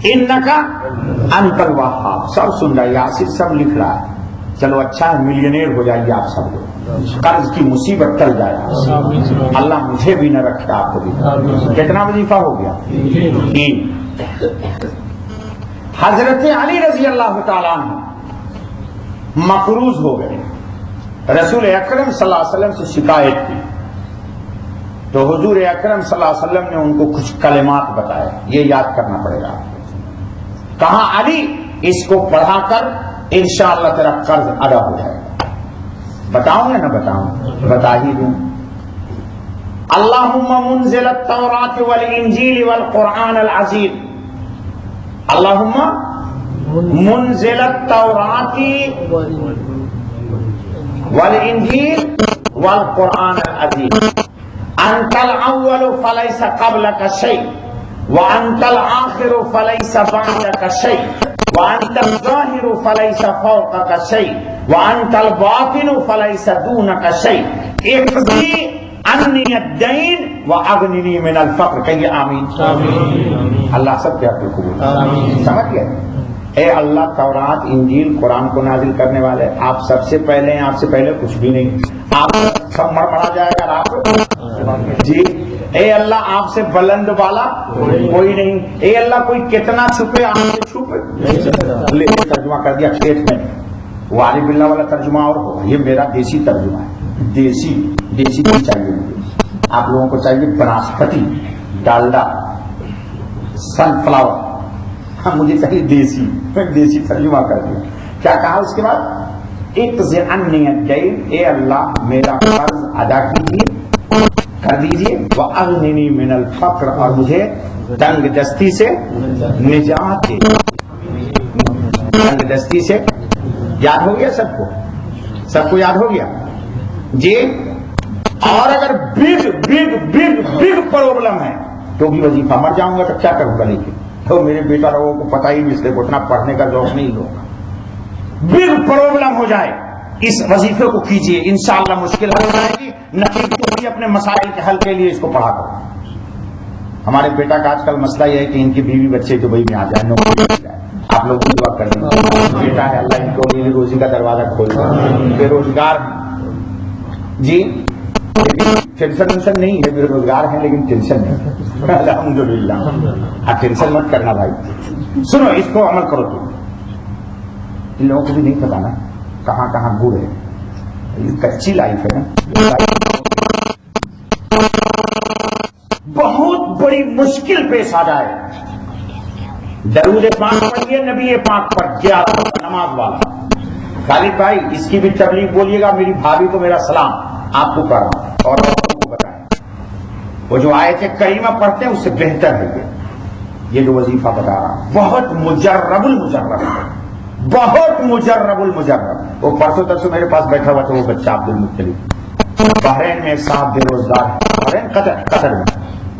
انک انت الوہاب. سب سن رہا ہے، یاسر سب لکھ رہا ہے. چلو اچھا ہے، ملینئر ہو جائیے آپ سب لوگ، قرض کی مصیبت ٹل جائے. اللہ مجھے بھی نہ رکھے آپ کو بھی. کتنا وظیفہ ہو گیا؟ 3. حضرت علی رضی اللہ تعالیٰ عنہ مقروض ہو گئے، رسول اکرم صلی اللہ علیہ وسلم سے شکایت کی، تو حضور اکرم صلی اللہ علیہ وسلم نے ان کو کچھ کلمات بتائے، یہ یاد کرنا پڑے گا. کہا علی اس کو پڑھا کر انشاءاللہ تیرا قرض ادا ہو جائے گا. بتاؤں یا نہ بتاؤں؟ بتا ہی دوں. اللہم منزل التوراۃ والانجیل والقرآن العظیم، اللہم منزل التوراۃ والانجیل والقرآن العظیم، انت الاول فلیس قبلک شیء وانت الآخر فلیس بعدک شیء وانت الظاہر فلیس فوقک شیء وانت الباطن فلیس دونک شیء اقضی عنی الدین واغننی من الفقر. کہیے آمین. اللہ سب کے حق قبول. سمجھ گئے؟ اے اللہ تورات انجیل قرآن کو نازل کرنے والے آپ سب سے پہلے ہیں، آپ سے پہلے کچھ بھی نہیں، آپ سب مرمڑا جائے گا آپ جی۔ اے اللہ آپ سے بلند والا کوئی نہیں، اے اللہ کوئی کتنا چھپے آپ سے چھپے۔ ترجمہ کر دیا اسٹیٹمنٹ، وہ عارف باللہ والا ترجمہ اور ہوگا، یہ میرا دیسی ترجمہ ہے، دیسی نہیں چاہیے مجھے، آپ لوگوں کو چاہیے بناسپتی، ڈالڈا، سن فلاور، ہاں مجھے چاہیے دیسی ترجمہ کر دیا۔ کیا کہا اس کے بعد؟ اقضِ عنی الدین، اے اللہ میرا قرض ادا کیجیے، کر دیجیے، وَأَغْنِنِي مِنَ الْفَقْرِ، اور مجھے تنگ دستی سے نجات دے۔ تنگ دستی سے یاد ہو گیا سب کو یاد ہو گیا جی۔ اور اگر بگ پرابلم ہے تو بھی وظیفہ، مر جاؤں گا تو کیا کروں گا، لیکن تو میرے بیٹا لوگوں کو پتہ ہی نہیں، اس لیے اتنا پڑھنے کا ذوق نہیں لوگا۔ بگ پرابلم ہو جائے اس وظیفے کو کیجیے، انشاءاللہ مشکل حل ہو جائے گی، نقیب کو بھی اپنے مسائل کے حل کے لیے اس کو پڑھا کرو۔ ہمارے بیٹا کا آج کل مسئلہ یہ ہے کہ ان کے بیوی بچے دبئی میں آ جائیں، نوکری مل جائے، آپ لوگ بھی دعا کر دیں، بیٹا ہے اللہ ان کو بھی روزی کا دروازہ کھول دے، بے روزگار جی، ٹینشن نہیں ہے، بے روزگار ہیں لیکن ٹینشن نہیں، الحمدللہ۔ ہاں ٹینشن مت کرنا بھائی، سنو اس کو عمل کرو تم، ان لوگوں کو بھی نہیں پتا نا کہاں کہاں گڑ ہے، یہ کچی لائف ہے نا، بہت بڑی مشکل پیش آ جائے، درود پاک پڑھیے نبی پاک پر، کیا نماز والا خالد بھائی اس کی بھی تبلیغ بولیے گا، میری بھابھی کو میرا سلام، آپ کو کر رہا ہوں اور آپ کو بتائیں، وہ جو آیت کریمہ پڑھتے ہیں اس سے بہتر ہے یہ جو وظیفہ بتا رہا ہوں، بہت مجرب المجرب۔ وہ پرسوں ترسوں میرے پاس بیٹھا ہوا تھا وہ بچہ عبد المطلب، بحرین میں ایک صاحب بے روزگار ہے، بحرین قطر میں،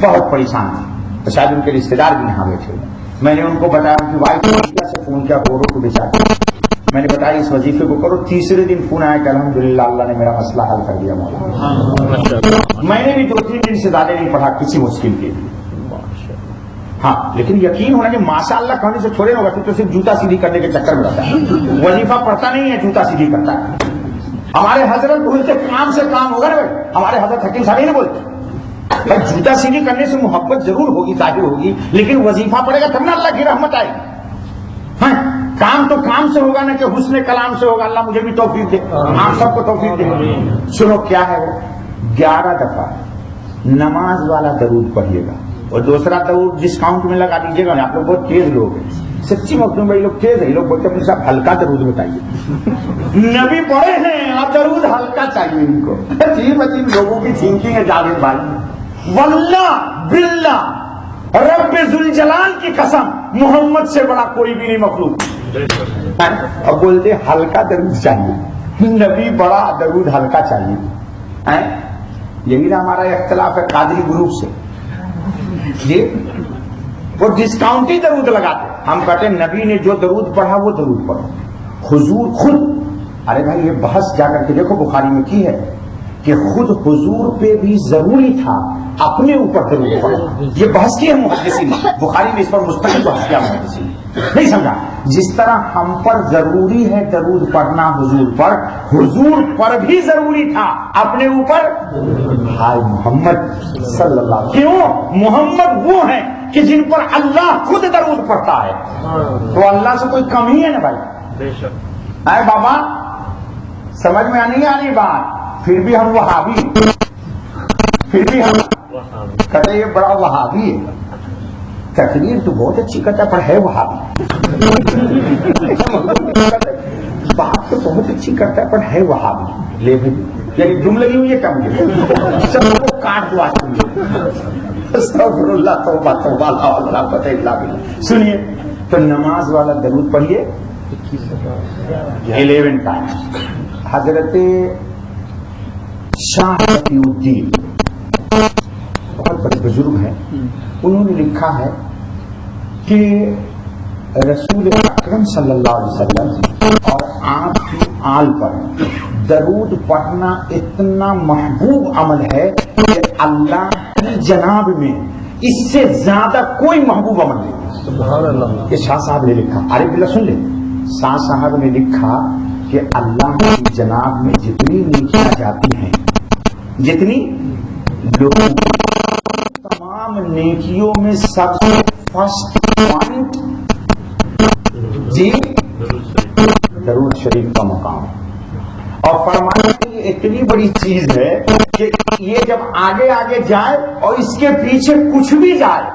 بہت پریشان تھے، تو شاید ان کے رشتے دار بھی یہاں بیٹھے ہوئے۔ میں نے ان کو بتایا کہ وائف سے فون کیا رو کو بیچارے، میں نے بتایا اس وظیفے کو کرو، تیسرے دن فون آیا کہ الحمدللہ اللہ نے میرا مسئلہ حل کر دیا مولا۔ میں نے بھی 2-3 دن سے زیادہ نہیں پڑھا کسی مشکل کے لیے، ہاں لیکن یقین ہونا کہ ماشاء اللہ کہنے سے چھوڑے ہوگا، تو صرف جوتا سیدھی کرنے کے چکر میں رہتا ہے، وظیفہ پڑھتا نہیں ہے، جوتا سیدھی کرتا ہے۔ ہمارے حضرت بولتے کام سے کام ہوگا نا بھائی، ہمارے حضرت حکیم صاحب نہیں بولتے بھائی جوتا سیدھی کرنے سے محبت ضرور ہوگی، ظاہر ہوگی، لیکن وظیفہ پڑے گا تب نہ اللہ کی رحمت آئے گی۔ ہاں کام تو کام سے ہوگا نا کہ حسن کلام سے ہوگا، اللہ مجھے بھی توفیق دے، آپ سب کو توفیق دے۔ سنو کیا ہے وہ، 11 دفعہ نماز والا درود پڑھیے گا، اور دوسرا درود ڈسکاؤنٹ میں لگا دیجیے گا، آپ لوگ بہت تیز لوگ ہیں، سچی مخدوم بھائی لوگ تیز ہیں، لوگ بولتے ہیں صاحب ہلکا درود بتائیے، نبی پڑھے ہیں اور درود ہلکا چاہیے ان کو، عجیب لوگوں کی تھنکنگ ہے جاوید بھائی، واللہ باللہ رب ذوالجلال کی قسم محمد سے بڑا کوئی بھی نہیں مخلوق، اب بولتے ہلکا درود چاہیے، نبی بڑا درود ہلکا چاہیے، یہی نا ہمارا اختلاف ہے قادری گروپ سے جی، وہ ڈسکاؤنٹ ہی درود لگاتے، ہم کہتے ہیں نبی نے جو درود پڑھا وہ درود پڑھو، حضور خود، ارے بھائی یہ بحث جا کر کے دیکھو بخاری میں کی ہے کہ خود حضور پہ بھی ضروری تھا اپنے اوپر درود پڑھنا، یہ بحث کی ہے محدثین نے، بخاری میں اس پر مستقل بحث کیا محدثین نے، نہیں سمجھا؟ جس طرح ہم پر ضروری ہے درود پڑھنا حضور پر، حضور پر بھی ضروری تھا اپنے اوپر ہائے محمد صلی اللہ علیہ وسلم، کیوں؟ محمد وہ ہیں کہ جن پر اللہ خود درود پڑھتا ہے، تو اللہ سے کوئی کم ہی ہے نا بھائی، اے بابا سمجھ میں نہیں آ رہی بات، پھر بھی ہم وہابی، پھر بھی ہم کہتے یہ بڑا وہابی ہے، تقریر تو بہت اچھی کرتا ہے پر ہے وہابی، بات تو بہت اچھی کرتا ہے پر ہے وہابی، لے بھی یعنی جملے لگی ہوئی ہے کیا مجھے سب کو کاٹ دو آج استغفر اللہ توبہ توبہ لا حول ولا قوت الا باللہ۔ سنیے تو نماز والا درود پڑھیے 11 ٹائم، حضرت شاہ تقی الدین بہت بڑے بزرگ ہیں، انہوں نے لکھا ہے کہ رسول اکرم صلی اللہ علیہ وسلم اور آپ کی آل پر درود پڑھنا اتنا محبوب عمل ہے کہ اللہ کی جناب میں اس سے زیادہ کوئی محبوب عمل نہیں، سبحان اللہ. یہ شاہ صاحب نے لکھا. عارف باللہ سن لے. شاہ صاحب نے لکھا کہ اللہ کی جناب میں جتنی نیکیاں جاتی ہیں، جتنی لوگوں کی تمام نیکیوں میں سب سے فرسٹ پوائنٹ جی درود شریف کا مقام. اور فرمایا کہ یہ اتنی بڑی چیز ہے کہ یہ جب آگے آگے جائے اور اس کے پیچھے کچھ بھی جائے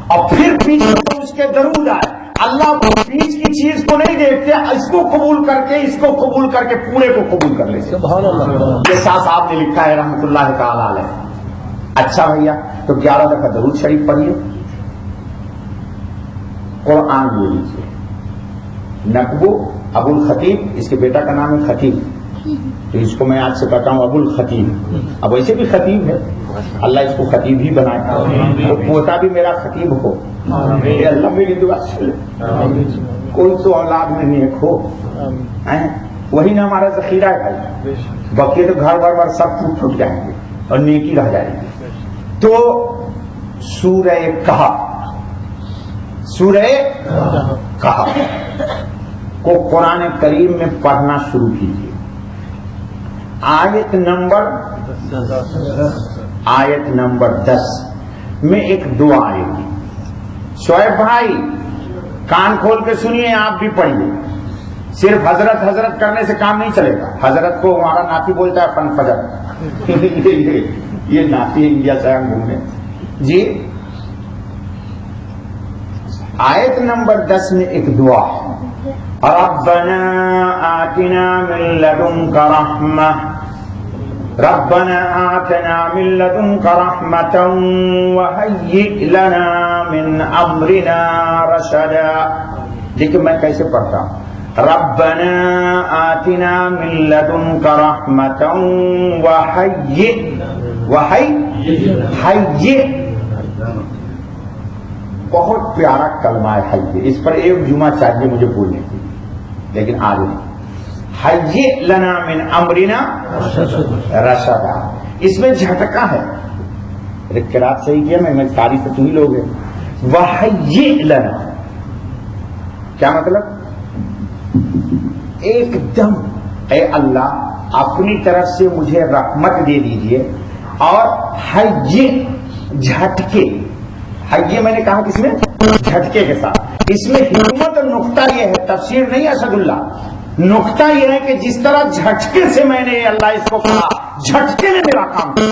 اور پھر پیچھے تو اس کے درود آئے، اللہ بیچ کی چیز کو نہیں دیکھتے، اس کو قبول کر کے اس کو قبول کر کے پورے کو قبول کر لیتے. سبحان اللہ. یہ شاہ صاحب نے لکھا ہے رحمۃ اللہ تعالی علیہ. اچھا بھیا، تو 11 دفعہ درود شریف پڑھیے، قرآن لے لیجیے. نقبو ابو الخطیب، اس کے بیٹا کا نام ہے خطیب، تو اس کو میں آج سے کہتا ہوں ابو الخطیب. اب ویسے بھی خطیب ہے، اللہ اس کو خطیب ہی بنائے، تو پوتا بھی میرا خطیب ہو. اللہ میری دعا سن. کوئی تو اولاد میں نیک ہو، وہی نا ہمارا ذخیرہ ہے بھائی. بقیہ تو گھر بھر سب ٹوٹ جائیں گے اور نیکی رہ جائے گی. تو سورہ کہف کو قرآن کریم میں پڑھنا شروع کیجیے. آیت نمبر 10 میں ایک دعا آئے گی. شعیب بھائی کان کھول کے سنیے، آپ بھی پڑھیے. صرف حضرت حضرت کرنے سے کام نہیں چلے گا. حضرت کو ہمارا ناتی بولتا ہے فن فجر. یہ ناتی انڈیا سے ہم گھومنے جی. آیت نمبر 10 میں ایک دعا ہے، ربنا آتنا من لدنک رحمہ، ربنا آتنا من لدنک رحمة وهيئ لنا من امرنا رشدا. لیکن میں کیسے پڑھتا ہوں؟ ربنا آتنا من لدنک رحمة وهيئ. بہت پیارا کلمہ ہے حیّ. اس پر ایک جمعہ چاہیے مجھے بولنے کی، لیکن آج نہیں. حیّ لنا من امرنا رشدا. اس میں جھٹکا ہے. قرات صحیح کیا میں تعریف تو ہی لوگ ہیں. وحیّ لنا کیا مطلب؟ ایک دم اے اللہ اپنی طرف سے مجھے رحمت دے دیجئے. اور حیّ جھٹکے، حیّ میں نے کہا کس میں؟ جھٹکے کے ساتھ. اس میں حکمت اور نقطہ یہ ہے، تفسیر نہیں اسد اللہ، نقطہ یہ ہے کہ جس طرح جھٹکے سے میں نے اللہ اس کو کہا، جھٹکے نے میرا کام کیا.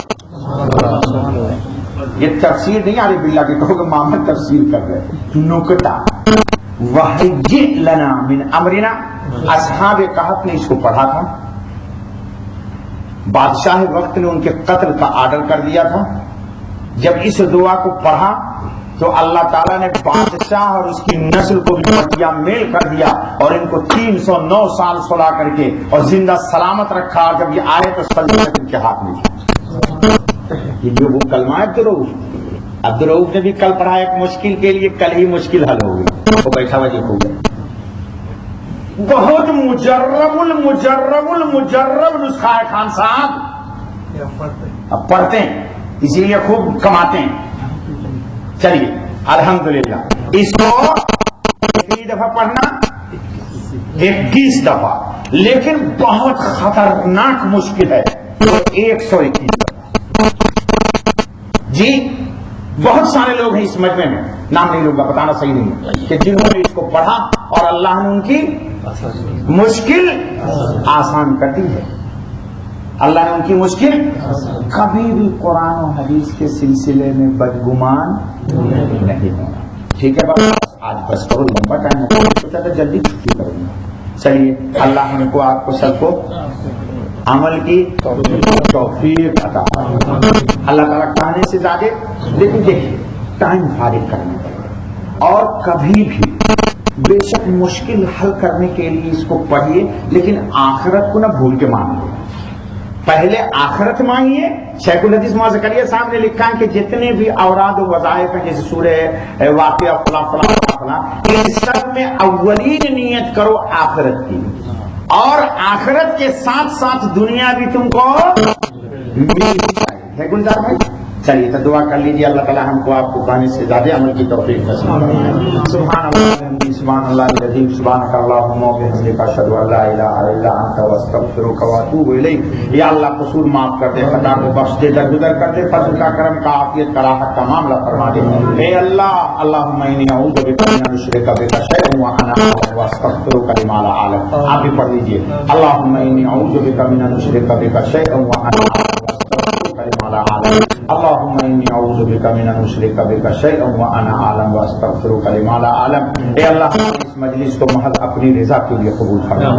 یہ تفسیر نہیں عارف باللہ کہ کہو کہ محمد تفسیر کر رہے. نقطہ وحیّ لنا من امرنا. اصحاب کہف نے اس کو پڑھا تھا، بادشاہ وقت نے ان کے قتل کا آرڈر کر دیا تھا. جب اس دعا کو پڑھا تو اللہ تعالیٰ نے بادشاہ اور اس کی نسل کو بھی پٹیا میل کر دیا اور ان کو 309 سال سلا کر کے اور زندہ سلامت رکھا. اور جب یہ آئے تو سلطنت ان کے ہاتھ میں تھی. یہ وہ کلمہ عبدالرؤف نے بھی کل پڑھا ایک مشکل کے لیے، کل ہی مشکل حل ہو گئی. وہ بیٹھا ہوا جی ہو گیا. بہت مجرب نسخہ ہے خان صاحب. اب پڑھتے ہیں اسی لیے خوب کماتے ہیں. چلیے الحمدللہ اس کو 21 دفعہ پڑھنا، 21 دفعہ، لیکن بہت خطرناک مشکل ہے. 121 دفعہ جی. بہت سارے لوگ ہیں اس مجمع میں، نام نہیں لوں گا، بتانا صحیح نہیں ہے، کہ جنہوں نے اس کو پڑھا اور اللہ نے ان کی مشکل آسان کر دی ہے. اللہ نے ان کی مشکل. کبھی بھی قرآن و حدیث کے سلسلے میں بدگمان نہیں ہونا. ٹھیک ہے بابا، آج بس کرو، لمبا ٹائم ہے، سوچا تھا جلدی چھٹی کروں گا. چلیے اللہ ہم کو آپ کو سب کو عمل کی توفیق عطا فرمائے. اللہ تعالیٰ کہنے سے زیادہ، لیکن دیکھیے ٹائم فارغ کرنا پڑے. اور کبھی بھی بے شک مشکل حل کرنے کے لیے اس کو پڑھیے، لیکن آخرت کو نہ بھول کے مانگیے. پہلے آخرت مانگیے. شیخ الحدیث مولانا زکریا صاحب نے لکھا ہے کہ جتنے بھی اوراد و وظائف ہیں، جیسے سورہ واقعہ فلاں فلاں فلاں، ان سب میں اولین نیت کرو آخرت کی، اور آخرت کے ساتھ ساتھ دنیا بھی تم کو مل جائے. ہے گلزار بھائی؟ چلیے تو دعا کر لیجیے، اللہ تعالیٰ ہم کو آپ کو کہنے سے زیادہ عمل کی توفیق نصیب فرمائے۔ سبحان اللہ سبحان اللہ العظیم سبحانک اللہم وبحمدک اشہد ان لا الہ الا انت استغفرک واتوب الیک۔ یا اللہ قصور معاف کر دے، خطا کو بخش دے، درگزر کر دے، فضل کا کرم کا عافیت کا راحت کا معاملہ فرما دے۔ اے اللہ اللہم انی اعوذ بک من ان اشرک بک شیئا وانا اعلم واستغفرک لما لا اعلم۔ آپ بھی پڑھ لیجیے، اللہم انی اعوذ بک من ان اشرک بک شیئا وانا اعلم اللهم اني اعوذ بك من ان اشرك بك شيئا وانا اعلم واستغفرك لما لا اعلم۔ اے اللہ اس مجلس کو محض اپنی رضا کے لیے قبول فرما۔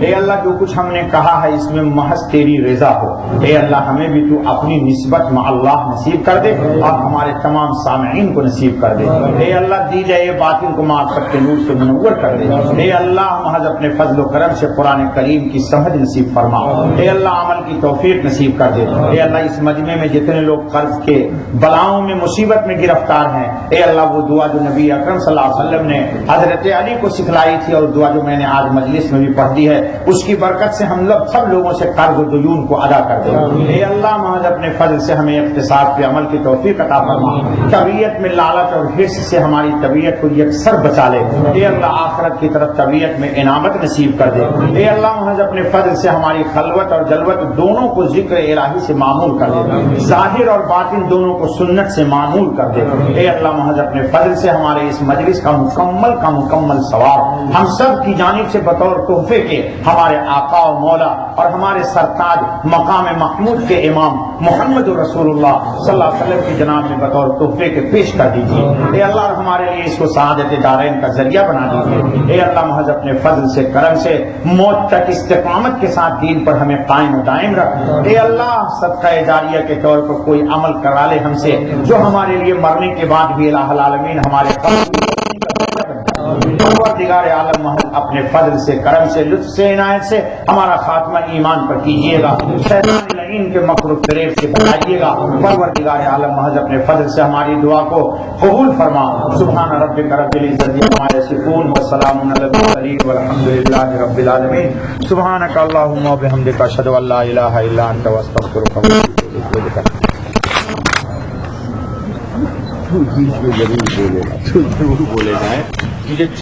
اے اللہ جو کچھ ہم نے کہا ہے اس میں محض تیری رضا ہو۔ اے اللہ ہمیں بھی تو اپنی نسبت مع اللہ نصیب کر دے اور ہمارے تمام سامعین کو نصیب کر دے۔ اے اللہ دی جائے باطل کو معرفت کے نور سے منور کر دے۔ اے اللہ محض اپنے فضل و کرم سے قرآن کریم کی سمجھ نصیب فرما۔ اے اللہ عمل کی توفیق نصیب کر دے۔ اے اللہ اس مجمع میں جتنے لوگ قرض کے بلاؤں میں مصیبت میں گرفتار ہیں، اے اللہ وہ دعا جو نبی اکرم صلی اللہ علیہ وسلم نے حضرت علی کو سکھلائی تھی اور دعا جو میں نے آج مجلس میں بھی پڑھ دی ہے، اس کی برکت سے ہم لوگ سب لوگوں سے قرض و دیون کو ادا کر دیں۔ اے اللہ محض اپنے فضل سے ہمیں اقتصاد پہ عمل کی توفیق عطا فرما۔ طبیعت میں لالچ اور حرص سے ہماری طبیعت کو یکسر بچا لے۔ اے اللہ آخرت کی طرف طبیعت میں انعامت نصیب کر دے۔ اے اللہ محض اپنے فضل سے ہماری خلوت اور جلوت دونوں کو ذکر الہی سے معمول کر دے، ظاہر اور باطن دونوں کو سنت سے معمول کر دے۔ اے اللہ محض اپنے فضل سے ہمارے اس مجلس کا مکمل ثواب ہم سب کی جانب سے بطور تحفے کے ہمارے آقا و مولا اور ہمارے سرتاج مقام محمود کے امام محمد رسول اللہ صلی اللہ علیہ وسلم کی جناب میں بطور تحفے کے پیش کر دیجیے۔ اے اللہ ہمارے لیے اس کو سعادت دارین کا ذریعہ بنا دیجیے۔ اے اللہ محض اپنے فضل سے کرم سے موت تک استقامت کے ساتھ دین پر ہمیں قائم و دائم رکھ۔ اے اللہ صدقہ جاریہ کے طور پر کوئی عمل کرا لے ہم سے جو ہمارے لیے مرنے کے بعد بھی الہ العالمین ہمارے پروردگار عالم محض اپنے فضل سے کرم سے لطف سے عنایت سے ہمارا خاتمہ ایمان پر کیجیے گا، شیطان لعین کے مکر و فریب سے بچائیے گا۔ پروردگار عالم محض اپنے فضل سے ہماری دعا کو قبول فرما۔ سبحان ربک رب العزت عما یصفون وسلام علی المرسلین والحمد للہ رب العالمین۔ سبحانک اللہم وبحمدک اشہد ان لا الہ الا انت استغفرک واتوب الیک۔ بیچ میں ضرور بولے گا، ضرور بولے گا۔